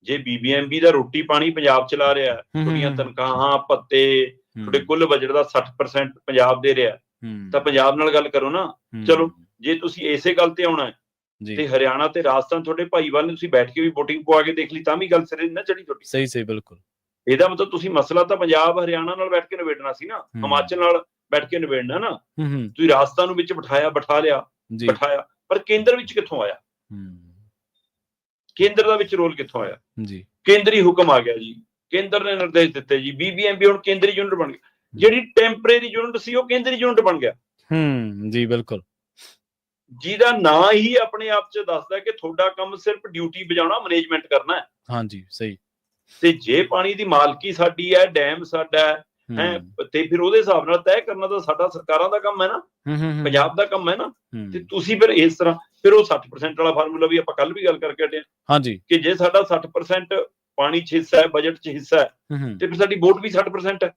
ਜੇ BBMB ਦਾ ਰੋਟੀ ਪਾਣੀ ਪੰਜਾਬ ਚਲਾ ਰਿਹਾ, ਤੁਹਾਡੀਆਂ ਤਨਖਾਹਾਂ ਭੱਤੇ ਤੁਹਾਡੇ ਕੁੱਲ ਬਜਟ ਦਾ 60% ਪੰਜਾਬ ਦੇ ਰਿਹਾ, ਤਾਂ ਪੰਜਾਬ ਨਾਲ ਗੱਲ ਕਰੋ ਨਾ। ਚਲੋ ਜੇ ਤੁਸੀਂ ਇਸੇ ਗੱਲ ਤੇ ਆਉਣਾ ਤੇ ਹਰਿਆਣਾ ਤੇ ਰਾਜਸਥਾਨ ਤੁਹਾਡੇ ਭਾਈਵਾਲ ਨੇ, ਤੁਸੀਂ ਬੈਠ ਕੇ ਵੀ ਵੋਟਿੰਗ ਪਵਾ ਕੇ ਦੇਖ ਲਈ ਤਾਂ ਵੀ ਗੱਲ ਸਿਰੇ ਨਾ ਚੜੀ ਤੁਹਾਡੀ। ਸਹੀ ਬਿਲਕੁਲ। ਇਹਦਾ ਮਤਲਬ ਤੁਸੀਂ ਮਸਲਾ ਤਾਂ ਪੰਜਾਬ ਹਰਿਆਣਾ ਨਾਲ ਬੈਠ ਕੇ ਨਿਬੇੜਨਾ ਸੀ ਨਾ, ਹਿਮਾਚਲ ਨਾਲ ਬੈਠ ਕੇ ਨਿਬੇੜਨਾ ਨਾ। ਤੁਸੀਂ ਰਾਜਸਥਾਨ ਨੂੰ ਵਿੱਚ ਬਿਠਾ ਲਿਆ, ਪਰ ਕੇਂਦਰ ਵਿੱਚ ਕਿੱਥੋਂ ਆਇਆ? ਕੇਂਦਰ ਦਾ ਵਿੱਚ ਰੋਲ ਕਿੱਥੋਂ ਆਇਆ? ਕੇਂਦਰੀ ਹੁਕਮ ਆ ਗਿਆ ਜੀ, ਕੇਂਦਰ ਨੇ ਨਿਰਦੇਸ਼ ਦਿੱਤੇ ਜੀ, BBMP ਹੁਣ ਕੇਂਦਰੀ ਯੂਨਿਟ ਬਣ ਗਈ। ਜਿਹੜੀ ਟੈਂਪਰੇਰੀ ਯੂਨਿਟ ਸੀ ਉਹ ਕੇਂਦਰੀ ਯੂਨਿਟ ਬਣ ਗਿਆ। ਜੀ ਬਿਲਕੁਲ। ਜਿਹਦਾ ਨਾਂ ਹੀ ਆਪਣੇ ਆਪ ਚ ਦੱਸਦਾ ਕਿ ਤੁਹਾਡਾ ਕੰਮ ਸਿਰਫ ਡਿਊਟੀ ਬਜਾਉਣਾ, ਮੈਨੇਜਮੈਂਟ ਕਰਨਾ ਹੈ। ਹਾਂਜੀ ਸਹੀ। ਤੇ ਜੇ ਪਾਣੀ ਦੀ ਮਾਲਕੀ ਸਾਡੀ ਹੈ, ਡੈਮ ਸਾਡਾ ਹੈ, ਤੇ ਫਿਰ ਉਹਦੇ ਹਿਸਾਬ ਨਾਲ ਤੈਅ ਕਰਨਾ ਤਾਂ ਸਾਡਾ ਸਰਕਾਰਾਂ ਦਾ ਕੰਮ ਹੈ ਨਾ, ਪੰਜਾਬ ਦਾ ਕੰਮ ਹੈ ਨਾ। ਤੇ ਤੁਸੀਂ ਫਿਰ ਇਸ ਤਰ੍ਹਾਂ ਫਿਰ ਉਹ 60% ਵਾਲਾ ਫਾਰਮੂਲਾ ਵੀ ਆਪਾਂ ਕੱਲ ਵੀ ਗੱਲ ਕਰਕੇ ਹਟੇ ਕਿ ਜੇ ਸਾਡਾ 60% ਪਾਣੀ 'ਚ ਹਿੱਸਾ ਹੈ, ਬਜਟ 'ਚ ਹਿੱਸਾ ਹੈ, ਤੇ ਫਿਰ ਸਾਡੀ ਵੋਟ ਵੀ 60% ਹੈ।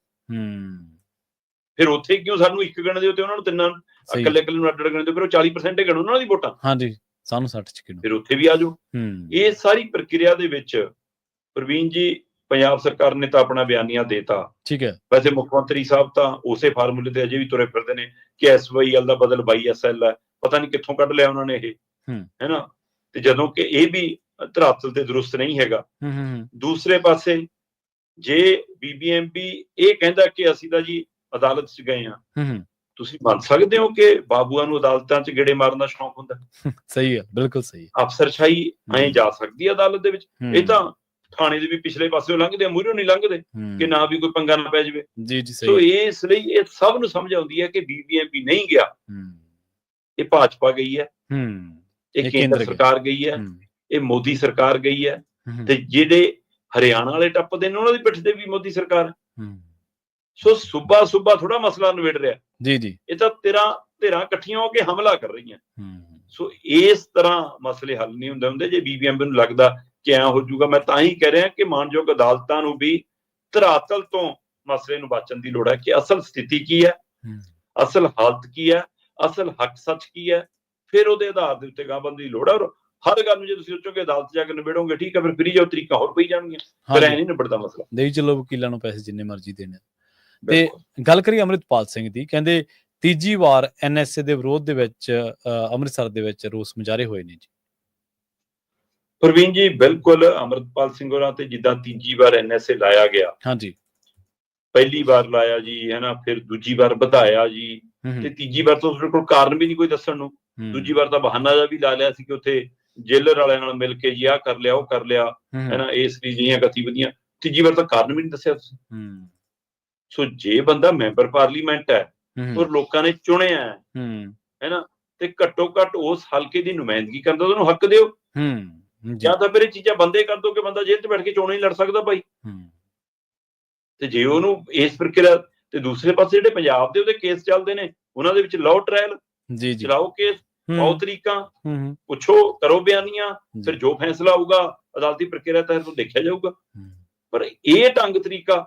ਫਿਰ ਉੱਥੇ ਕਿਉਂ ਸਾਨੂੰ ਇੱਕ ਗਿਣਦੇ ਹੋ ਤੇ ਉਹਨਾਂ ਨੂੰ ਤਿੰਨਾਂ ਇਕੱਲੇ ਨੂੰ ਅੱਡ ਗਿਣਦੇ ਹੋ? ਫਿਰ ਉਹ 40% ਗਿਣੋ ਉਹਨਾਂ ਦੀ ਵੋਟਾਂ, ਸਾਨੂੰ 60 ਚ ਗਿਣੋ, ਫਿਰ ਉੱਥੇ ਵੀ ਆ ਜਾਓ। ਇਹ ਸਾਰੀ ਪ੍ਰਕਿਰਿਆ ਦੇ ਵਿੱਚ ਪ੍ਰਵੀਨ ਜੀ ਪੰਜਾਬ ਸਰਕਾਰ ਨੇ ਤਾਂ ਆਪਣਾ ਬਿਆਨੀਆ ਦੇਤਾ। ਠੀਕ ਹੈ। ਵੈਸੇ ਮੁੱਖ ਮੰਤਰੀ ਸਾਹਿਬ ਤਾਂ ਉਸੇ ਫਾਰਮੂਲੇ ਤੇ ਅਜੇ ਵੀ ਤੁਰੇ ਫਿਰਦੇ ਨੇ ਕਿ SYL ਦਾ ਬਦਲ YSL ਹੈ। ਪਤਾ ਨਹੀਂ ਕਿੱਥੋਂ ਕੱਢ ਲਿਆ ਉਹਨਾਂ ਨੇ ਇਹ, ਹੈ ਨਾ। ਤੇ ਜਦੋਂ ਕਿ ਇਹ ਵੀ ਧਰਾਤਲ ਤੇ ਦਰੁਸਤ ਨਹੀਂ ਹੈਗਾ। ਦੂਸਰੇ ਪਾਸੇ ਜੇ BBMP ਇਹ ਕਹਿੰਦਾ ਕਿ ਅਸੀਂ ਤਾਂ ਜੀ ਅਦਾਲਤ 'ਚ ਗਏ ਹਾਂ, ਤੁਸੀਂ ਮੰਨ ਸਕਦੇ ਹੋ ਕਿ ਬਾਬੂਆਂ ਨੂੰ ਅਦਾਲਤਾਂ 'ਚ ਗੇੜੇ ਮਾਰਨ ਦਾ ਸ਼ੌਂਕ ਹੁੰਦਾ? ਸਹੀ ਹੈ, ਬਿਲਕੁਲ ਸਹੀ। ਅਫਸਰਸ਼ਾਹੀ ਐਂ ਜਾ ਸਕਦੀ ਹੈ ਅਦਾਲਤ ਦੇ ਵਿੱਚ? ਇਹ ਤਾਂ ਥਾਣੇ ਦੇ ਵੀ ਪਿਛਲੇ ਪਾਸੇ ਲੰਘਦੇ ਆ, ਮੂਹਰੋਂ ਨਹੀਂ ਲੰਘਦੇ ਕਿ ਨਾ ਵੀ ਕੋਈ ਪੰਗਾ ਨਾ ਪੈ ਜਾਵੇ। ਸੋ ਇਸ ਲਈ ਇਹ ਸਭ ਨੂੰ ਸਮਝ ਆਉਂਦੀ ਹੈ ਕਿ BBMP ਨਹੀਂ ਗਿਆ, ਇਹ ਭਾਜਪਾ ਗਈ ਹੈ, ਇਹ ਕੇਂਦਰ ਸਰਕਾਰ ਗਈ ਹੈ, ਇਹ ਮੋਦੀ ਸਰਕਾਰ ਗਈ ਹੈ। ਤੇ ਜਿਹੜੇ ਹਰਿਆਣਾ ਵਾਲੇ ਟੱਪਦੇ ਨੇ ਉਹਨਾਂ ਦੀ ਪਿੱਠ ਤੇ ਵੀ ਮੋਦੀ ਸਰਕਾਰ। ਸੋ ਸੁਬਾ ਥੋੜਾ ਮਸਲਾ ਨਿਬੇੜ ਰਿਹਾ ਜੀ, ਇਹ ਤਾਂ ਧਿਰਾਂ ਇਕੱਠੀਆਂ ਹੋ ਕੇ ਹਮਲਾ ਕਰ ਰਹੀਆਂ। ਸੋ ਇਸ ਤਰ੍ਹਾਂ ਮਸਲੇ ਹੱਲ ਨਹੀਂ ਹੁੰਦੇ ਜੇ BBMP ਨੂੰ ਲੱਗਦਾ ਕਿ ਐਂ ਹੋ ਜਾਊਗਾ। ਮੈਂ ਤਾਂ ਹੀ ਕਹਿ ਰਿਹਾ ਕਿ ਮਾਨਯੋਗ ਅਦਾਲਤਾਂ ਨੂੰ ਵੀ ਧਰਾਤਲ ਤੋਂ ਮਸਲੇ ਨੂੰ ਬਚਣ ਦੀ ਲੋੜ ਹੈ ਕਿ ਅਸਲ ਸਥਿਤੀ ਕੀ ਹੈ, ਅਸਲ ਹਾਲਤ ਕੀ ਹੈ, ਅਸਲ ਹੱਕ ਸੱਚ ਕੀ ਹੈ। ਫਿਰ ਉਹਦੇ ਆਧਾਰ ਦੇ ਉੱਤੇ ਗਾਂਹਬੰਦੀ ਦੀ ਲੋੜ ਹੈ। ਔਰ ਹਰ ਗੱਲ ਨੂੰ ਜੇ ਤੁਸੀਂ ਸੋਚੋਗੇ ਅਦਾਲਤ ਜਾ ਕੇ ਨਿਬੇੜੋਗੇ, ਠੀਕ ਹੈ, ਫਿਰ ਫਰੀ ਜਾਓ, ਤਰੀਕਾ ਹੋਰ ਪਈ ਜਾਣਗੀਆਂ, ਫਿਰ ਐ ਨਹੀਂ ਨਿਬੜਦਾ ਮਸਲਾ। ਦੇਈ ਚਲੋ ਵਕੀਲਾਂ ਨੂੰ ਪੈਸੇ ਜਿੰਨੇ ਮਰਜ਼ੀ ਦੇਣੇ। ਤੇ ਗੱਲ ਕਰੀਏ ਅੰਮ੍ਰਿਤਪਾਲ ਸਿੰਘ ਦੀ, ਕਹਿੰਦੇ ਤੀਜੀ ਵਾਰ NSA ਦੇ ਵਿਰੋਧ ਦੇ ਵਿੱਚ ਅੰਮ੍ਰਿਤਸਰ ਦੇ ਵਿੱਚ ਰੋਸ ਮੁਜ਼ਾਹਰੇ ਹੋਏ ਨੇ ਜੀ। ਪ੍ਰਵੀਨ ਜੀ ਬਿਲਕੁਲ, ਅੰਮ੍ਰਿਤਪਾਲ ਸਿੰਘ ਹੋਰਾਂ ਤੇ ਜਿੱਦਾਂ ਤੀਜੀ ਵਾਰ NSA ਲਾਇਆ ਗਿਆ, ਹਾਂਜੀ, ਪਹਿਲੀ ਵਾਰ ਲਾਇਆ ਜੀ, ਹੈ ਨਾ, ਫਿਰ ਦੂਜੀ ਵਾਰ ਵਧਾਇਆ ਜੀ, ਤੇ ਤੀਜੀ ਵਾਰ ਤਾਂ ਤੁਹਾਡੇ ਕੋਲ ਕਾਰਨ ਵੀ ਨਹੀਂ ਕੋਈ ਦੱਸਣ ਨੂੰ। ਦੂਜੀ ਵਾਰ ਤਾਂ ਬਹਾਨਾ ਜਿਹਾ ਵੀ ਲਾ ਲਿਆ ਸੀ ਕਿ ਉੱਥੇ ਜੇਲਰ ਵਾਲਿਆਂ ਨਾਲ ਮਿਲ ਕੇ ਜੀ ਆਹ ਕਰ ਲਿਆ, ਉਹ ਕਰ ਲਿਆ, ਹੈ ਨਾ, ਇਸ ਲਈ ਜਿਹੀਆਂ ਗਤੀਵਿਧੀਆਂ। ਤੀਜੀ ਵਾਰ ਤਾਂ ਕਾਰਨ ਵੀ ਨਹੀਂ ਦੱਸਿਆ ਤੁਸੀਂ। ਸੋ ਜੇ ਬੰਦਾ ਮੈਂਬਰ ਪਾਰਲੀਮੈਂਟ ਹੈ ਔਰ ਲੋਕਾਂ ਨੇ ਚੁਣਿਆ ਹੈ ਨਾ, ਤੇ ਘੱਟੋ ਘੱਟ ਉਸ ਹਲਕੇ ਦੀ ਨੁਮਾਇੰਦਗੀ ਕਰਨ ਦਾ ਉਹਨੂੰ ਹੱਕ ਦਿਓ। ਜਾਂ ਤਾਂ ਫਿਰ ਇਹ ਚੀਜ਼ਾਂ ਬੰਦੇ ਕਰ ਦੋ ਕਿ ਬੰਦਾ ਜੇਲ੍ਹ 'ਚ ਬੈਠ ਕੇ ਚੋਣਾਂ ਹੀ ਲੜ ਸਕਦਾ ਭਾਈ। ਤੇ ਜੇ ਉਹਨੂੰ ਇਸ ਪ੍ਰਕਿਰਿਆ, ਤੇ ਦੂਸਰੇ ਪਾਸੇ ਜਿਹੜੇ ਪੰਜਾਬ ਦੇ ਉਹਦੇ ਕੇਸ ਚੱਲਦੇ ਨੇ, ਉਹਨਾਂ ਦੇ ਵਿੱਚ ਲਾਓ ਟ੍ਰਾਇਲ, ਚਲਾਓ ਕੇਸ, ਪਾਓ ਤਰੀਕਾਂ, ਪੁੱਛੋ, ਕਰੋ ਬਿਆਨੀਆਂ, ਫਿਰ ਜੋ ਫੈਸਲਾ ਆਊਗਾ ਅਦਾਲਤੀ ਪ੍ਰਕਿਰਿਆ ਤਹਿਤ ਉਹ ਦੇਖਿਆ ਜਾਊਗਾ। ਪਰ ਇਹ ਢੰਗ ਤਰੀਕਾ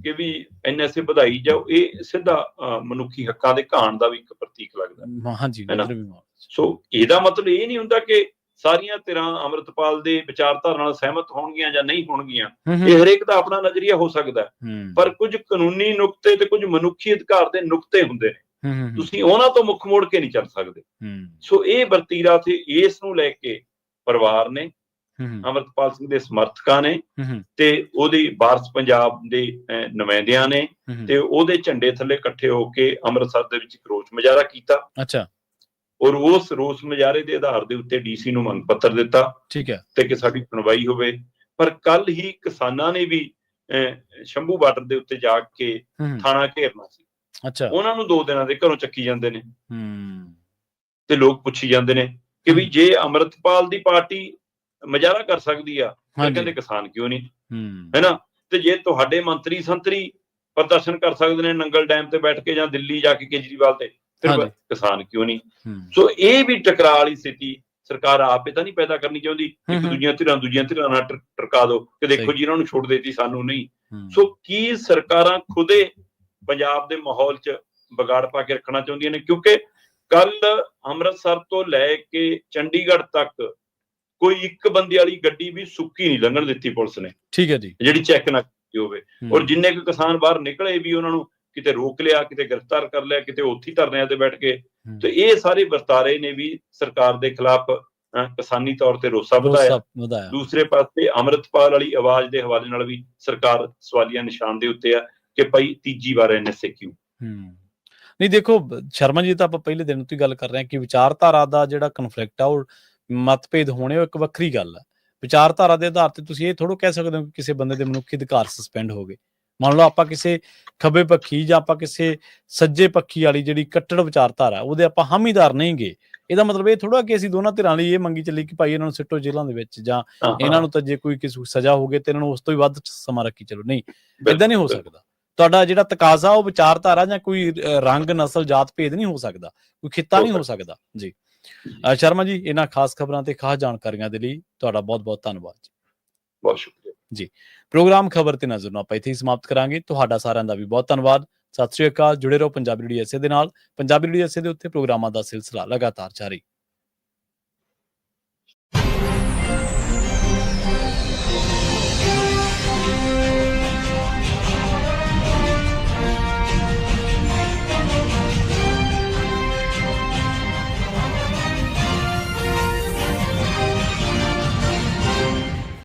ਕਿ ਵੀ NSA ਵਧਾਈ ਜਾਓ, ਇਹ ਸਿੱਧਾ ਮਨੁੱਖੀ ਹੱਕਾਂ ਦੇ ਘਾਣ ਦਾ ਵੀ ਇੱਕ ਪ੍ਰਤੀਕ ਲੱਗਦਾ। ਸੋ ਇਹਦਾ ਮਤਲਬ ਇਹ ਨਹੀਂ ਹੁੰਦਾ ਕਿ ਸਾਰੀਆਂ ਧਿਰਾਂ ਅੰਮ੍ਰਿਤਪਾਲ ਦੇ ਵਿਚਾਰਧਾਰਾ ਨਾਲ ਸਹਿਮਤ ਹੋਣਗੀਆਂ ਜਾਂ ਨਹੀਂ ਹੋਣਗੀਆਂ। ਇਹ ਹਰੇਕ ਦਾ ਆਪਣਾ ਨਜ਼ਰੀਆ ਹੋ ਸਕਦਾ, ਪਰ ਕੁਝ ਕਾਨੂੰਨੀ ਨੁਕਤੇ ਤੇ ਕੁਝ ਮਨੁੱਖੀ ਅਧਿਕਾਰ ਦੇ ਨੁਕਤੇ ਹੁੰਦੇ ਨੇ, ਤੁਸੀਂ ਉਹਨਾਂ ਤੋਂ ਮੁੱਖ ਮੋੜ ਕੇ ਨਹੀਂ ਚੱਲ ਸਕਦੇ। ਸੋ ਇਹ ਵਰਤੀਰਾ ਤੇ ਇਸ ਨੂੰ ਲੈ ਕੇ ਪਰਿਵਾਰ ਨੇ, ਅੰਮ੍ਰਿਤਪਾਲ ਸਿੰਘ ਦੇ ਸਮਰਥਕਾਂ ਨੇ, ਤੇ ਉਹਦੀ ਵਾਰਸ ਪੰਜਾਬ ਦੇ ਨੁਮਾਇੰਦਿਆਂ ਨੇ, ਤੇ ਉਹਦੇ ਝੰਡੇ ਥੱਲੇ ਇਕੱਠੇ ਹੋ ਕੇ ਅੰਮ੍ਰਿਤਸਰ ਦੇ ਵਿੱਚ ਇੱਕ ਰੋਸ ਮੁਜ਼ਾਹਰਾ ਕੀਤਾ। ਅੱਛਾ। ਔਰ ਉਸ ਰੋਸ ਮੁਜ਼ਾਹਰੇ ਦੇ ਆਧਾਰ ਦੇ ਉੱਤੇ DC ਨੂੰ ਮੰਗ ਪੱਤਰ ਦਿੱਤਾ, ਠੀਕ ਹੈ, ਤੇ ਕਿ ਸਾਡੀ ਸੁਣਵਾਈ ਹੋਵੇ। ਪਰ ਕੱਲ ਹੀ ਕਿਸਾਨਾਂ ਨੇ ਵੀ ਸ਼ੰਭੂ ਬਾਰਡਰ ਦੇ ਉੱਤੇ ਜਾ ਕੇ ਥਾਣਾ ਘੇਰਨਾ ਸੀ। ਅੱਛਾ। ਉਹਨਾਂ ਨੂੰ 2 ਦਿਨਾਂ ਦੇ ਘਰੋਂ ਚੱਕੀ ਜਾਂਦੇ ਨੇ, ਤੇ ਲੋਕ ਪੁੱਛੀ ਜਾਂਦੇ ਨੇ ਕਿ ਵੀ ਜੇ ਅੰਮ੍ਰਿਤਪਾਲ ਦੀ ਪਾਰਟੀ ਮੁਜ਼ਾਹਰਾ ਕਰ ਸਕਦੀ ਆ, ਫਿਰ ਕਹਿੰਦੇ ਕਿਸਾਨ ਕਿਉਂ ਨਹੀਂ, ਹੈ ਨਾ। ਤੇ ਜੇ ਤੁਹਾਡੇ ਮੰਤਰੀ ਸੰਤਰੀ ਪ੍ਰਦਰਸ਼ਨ ਕਰ ਸਕਦੇ ਨੇ ਨੰਗਲ ਡੈਮ ਤੇ ਬੈਠ ਕੇ ਜਾਂ ਦਿੱਲੀ ਜਾ ਕੇ ਕੇਜਰੀਵਾਲ ਤੇ, ਫਿਰ ਕਿਸਾਨ ਕਿਉਂ ਨਹੀਂ। ਸੋ ਇਹ ਵੀ ਟਕਰਾਅ ਵਾਲੀ ਸਥਿਤੀ ਸਰਕਾਰ ਆਪੇ ਤਾਂ ਨਹੀਂ ਪੈਦਾ ਕਰਨੀ ਚਾਹੁੰਦੀ। ਇੱਕ ਦੂਜੀਆਂ ਧਿਰਾਂ ਨਾਲ ਟਰਕਾ ਦੋ ਕਿ ਦੇਖੋ ਜੀ ਇਹਨਾਂ ਨੂੰ ਛੋੜ ਦੇਤੀ, ਸਾਨੂੰ ਨਹੀਂ। ਸੋ ਕੀ ਸਰਕਾਰਾਂ ਖੁਦੇ ਪੰਜਾਬ ਦੇ ਮਾਹੌਲ 'ਚ ਵਿਗਾੜ ਪਾ ਕੇ ਰੱਖਣਾ ਚਾਹੁੰਦੀਆਂ ਨੇ? ਕਿਉਂਕਿ ਕੱਲ ਅੰਮ੍ਰਿਤਸਰ ਤੋਂ ਲੈ ਕੇ ਚੰਡੀਗੜ੍ਹ ਤੱਕ ਕੋਈ ਇੱਕ ਬੰਦੇ ਵਾਲੀ ਗੱਡੀ ਵੀ ਸੁੱਕੀ ਨਹੀਂ ਲੰਘਣ ਦਿੱਤੀ ਪੁਲਿਸ ਨੇ। ਠੀਕ ਹੈ ਜੀ। ਜਿਹੜੀ ਚੈੱਕ ਨਾ ਕੀ ਹੋਵੇ। ਔਰ ਜਿੰਨੇ ਕੁ ਕਿਸਾਨ ਬਾਹਰ ਨਿਕਲੇ ਵੀ ਉਹਨਾਂ ਨੂੰ ਕਿਤੇ ਰੋਕ ਲਿਆ, ਕਿਤੇ ਗ੍ਰਿਫਤਾਰ ਕਰ ਲਿਆ, ਕਿਤੇ ਉੱਥੇ ਧਰਨਿਆਂ ਤੇ ਬੈਠ ਕੇ। ਤੇ ਇਹ ਸਾਰੇ ਵਰਤਾਰੇ ਨੇ ਵੀ ਸਰਕਾਰ ਦੇ ਖਿਲਾਫ ਕਿਸਾਨੀ ਤੌਰ ਤੇ ਰੋਸਾ ਵਧਾਇਆ। ਦੂਸਰੇ ਪਾਸੇ ਅੰਮ੍ਰਿਤਪਾਲ ਵਾਲੀ ਆਵਾਜ਼ ਦੇ ਹਵਾਲੇ ਨਾਲ ਵੀ ਸਰਕਾਰ ਸਵਾਲੀਆ ਨਿਸ਼ਾਨ ਦੇ ਉੱਤੇ ਆ ਕਿ ਭਾਈ ਤੀਜੀ ਵਾਰ NSA ਕਿਉਂ। ਨਹੀਂ ਦੇਖੋ ਸ਼ਰਮਾ ਜੀ, ਤਾਂ ਆਪਾਂ ਪਹਿਲੇ ਦਿਨ ਤੋਂ ਹੀ ਗੱਲ ਕਰ ਰਹੇ ਹਾਂ ਕਿ ਵਿਚਾਰਧਾਰਾ ਦਾ ਜਿਹੜਾ ਕਨਫਲਿਕਟ ਆ ਉਹ ਮਤਭੇਦ ਹੋਣੇ ਉਹ ਇੱਕ ਵੱਖਰੀ ਗੱਲ ਹੈ। ਵਿਚਾਰਧਾਰਾ ਦੇ ਆਧਾਰ ਤੇ ਤੁਸੀਂ ਇਹ ਥੋੜ੍ਹਾ ਕਹਿ ਸਕਦੇ ਹੋ ਕਿ ਕਿਸੇ ਬੰਦੇ ਦੇ ਮਨੁੱਖੀ ਅਧਿਕਾਰ ਸਸਪੈਂਡ ਹੋ ਗਏ। ਮੰਨ ਲਓ ਆਪਾਂ ਕਿਸੇ ਖੱਬੇ ਪੱਖੀ ਜਾਂ ਆਪਾਂ ਕਿਸੇ ਸੱਜੇ ਪੱਖੀ ਵਾਲੀ ਜਿਹੜੀ ਕੱਟੜ ਵਿਚਾਰਧਾਰਾ ਉਹਦੇ ਆਪਾਂ ਹਾਮੀਦਾਰ ਨਹੀਂ ਗਏ, ਇਹਦਾ ਮਤਲਬ ਇਹ ਥੋੜਾ ਕਿ ਅਸੀਂ ਦੋਨਾਂ ਧਿਰਾਂ ਲਈ ਇਹ ਮੰਗੀ ਚੱਲੀ ਕਿ ਭਾਈ ਇਹਨਾਂ ਨੂੰ ਸਿੱਟੋ ਜੇਲ੍ਹਾਂ ਦੇ ਵਿੱਚ, ਜਾਂ ਇਹਨਾਂ ਨੂੰ ਤਾਂ ਜੇ ਕੋਈ ਕਿਸੇ ਸਜ਼ਾ ਹੋ ਗਈ ਤੇ ਇਹਨਾਂ ਨੂੰ ਉਸ ਤੋਂ ਵੀ ਵੱਧ ਸਮਾਂ ਰੱਖੀ ਚਲੋ। ਨਹੀਂ, ਏਦਾਂ ਨਹੀਂ ਹੋ ਸਕਦਾ। ਤੁਹਾਡਾ ਜਿਹੜਾ ਤਕਾਜ਼ਾ ਉਹ ਵਿਚਾਰਧਾਰਾ ਜਾਂ ਕੋਈ ਰੰਗ, ਨਸਲ, ਜਾਤ ਭੇਦ ਨਹੀਂ ਹੋ ਸਕਦਾ, ਕੋਈ ਖਿੱਤਾ ਨਹੀਂ ਹੋ ਸਕਦਾ ਜੀ। ਸ਼ਰਮਾ ਜੀ, ਇਹਨਾਂ ਖਾਸ ਖਬਰਾਂ ਤੇ ਖਾਸ ਜਾਣਕਾਰੀਆਂ ਦੇ ਲਈ ਤੁਹਾਡਾ ਬਹੁਤ ਬਹੁਤ ਧੰਨਵਾਦ ਜੀ। ਬਹੁਤ ਸ਼ੁਕਰੀਆ ਜੀ। ਪ੍ਰੋਗਰਾਮ ਖਬਰ ਤੇ ਨਜ਼ਰ ਨੂੰ ਆਪਾਂ ਇੱਥੇ ਹੀ ਸਮਾਪਤ ਕਰਾਂਗੇ। ਤੁਹਾਡਾ ਸਾਰਿਆਂ ਦਾ ਵੀ ਬਹੁਤ ਧੰਨਵਾਦ। ਸਤਿ ਸ਼੍ਰੀ ਅਕਾਲ। ਜੁੜੇ ਰਹੋ ਪੰਜਾਬੀ ਰੇਡੀਓ ਐਸੇ ਦੇ ਨਾਲ। ਪੰਜਾਬੀ ਰੇਡੀਓ ਐਸੇ ਦੇ ਉੱਤੇ ਪ੍ਰੋਗਰਾਮਾਂ ਦਾ ਸਿਲਸਿਲਾ ਲਗਾਤਾਰ ਜਾਰੀ।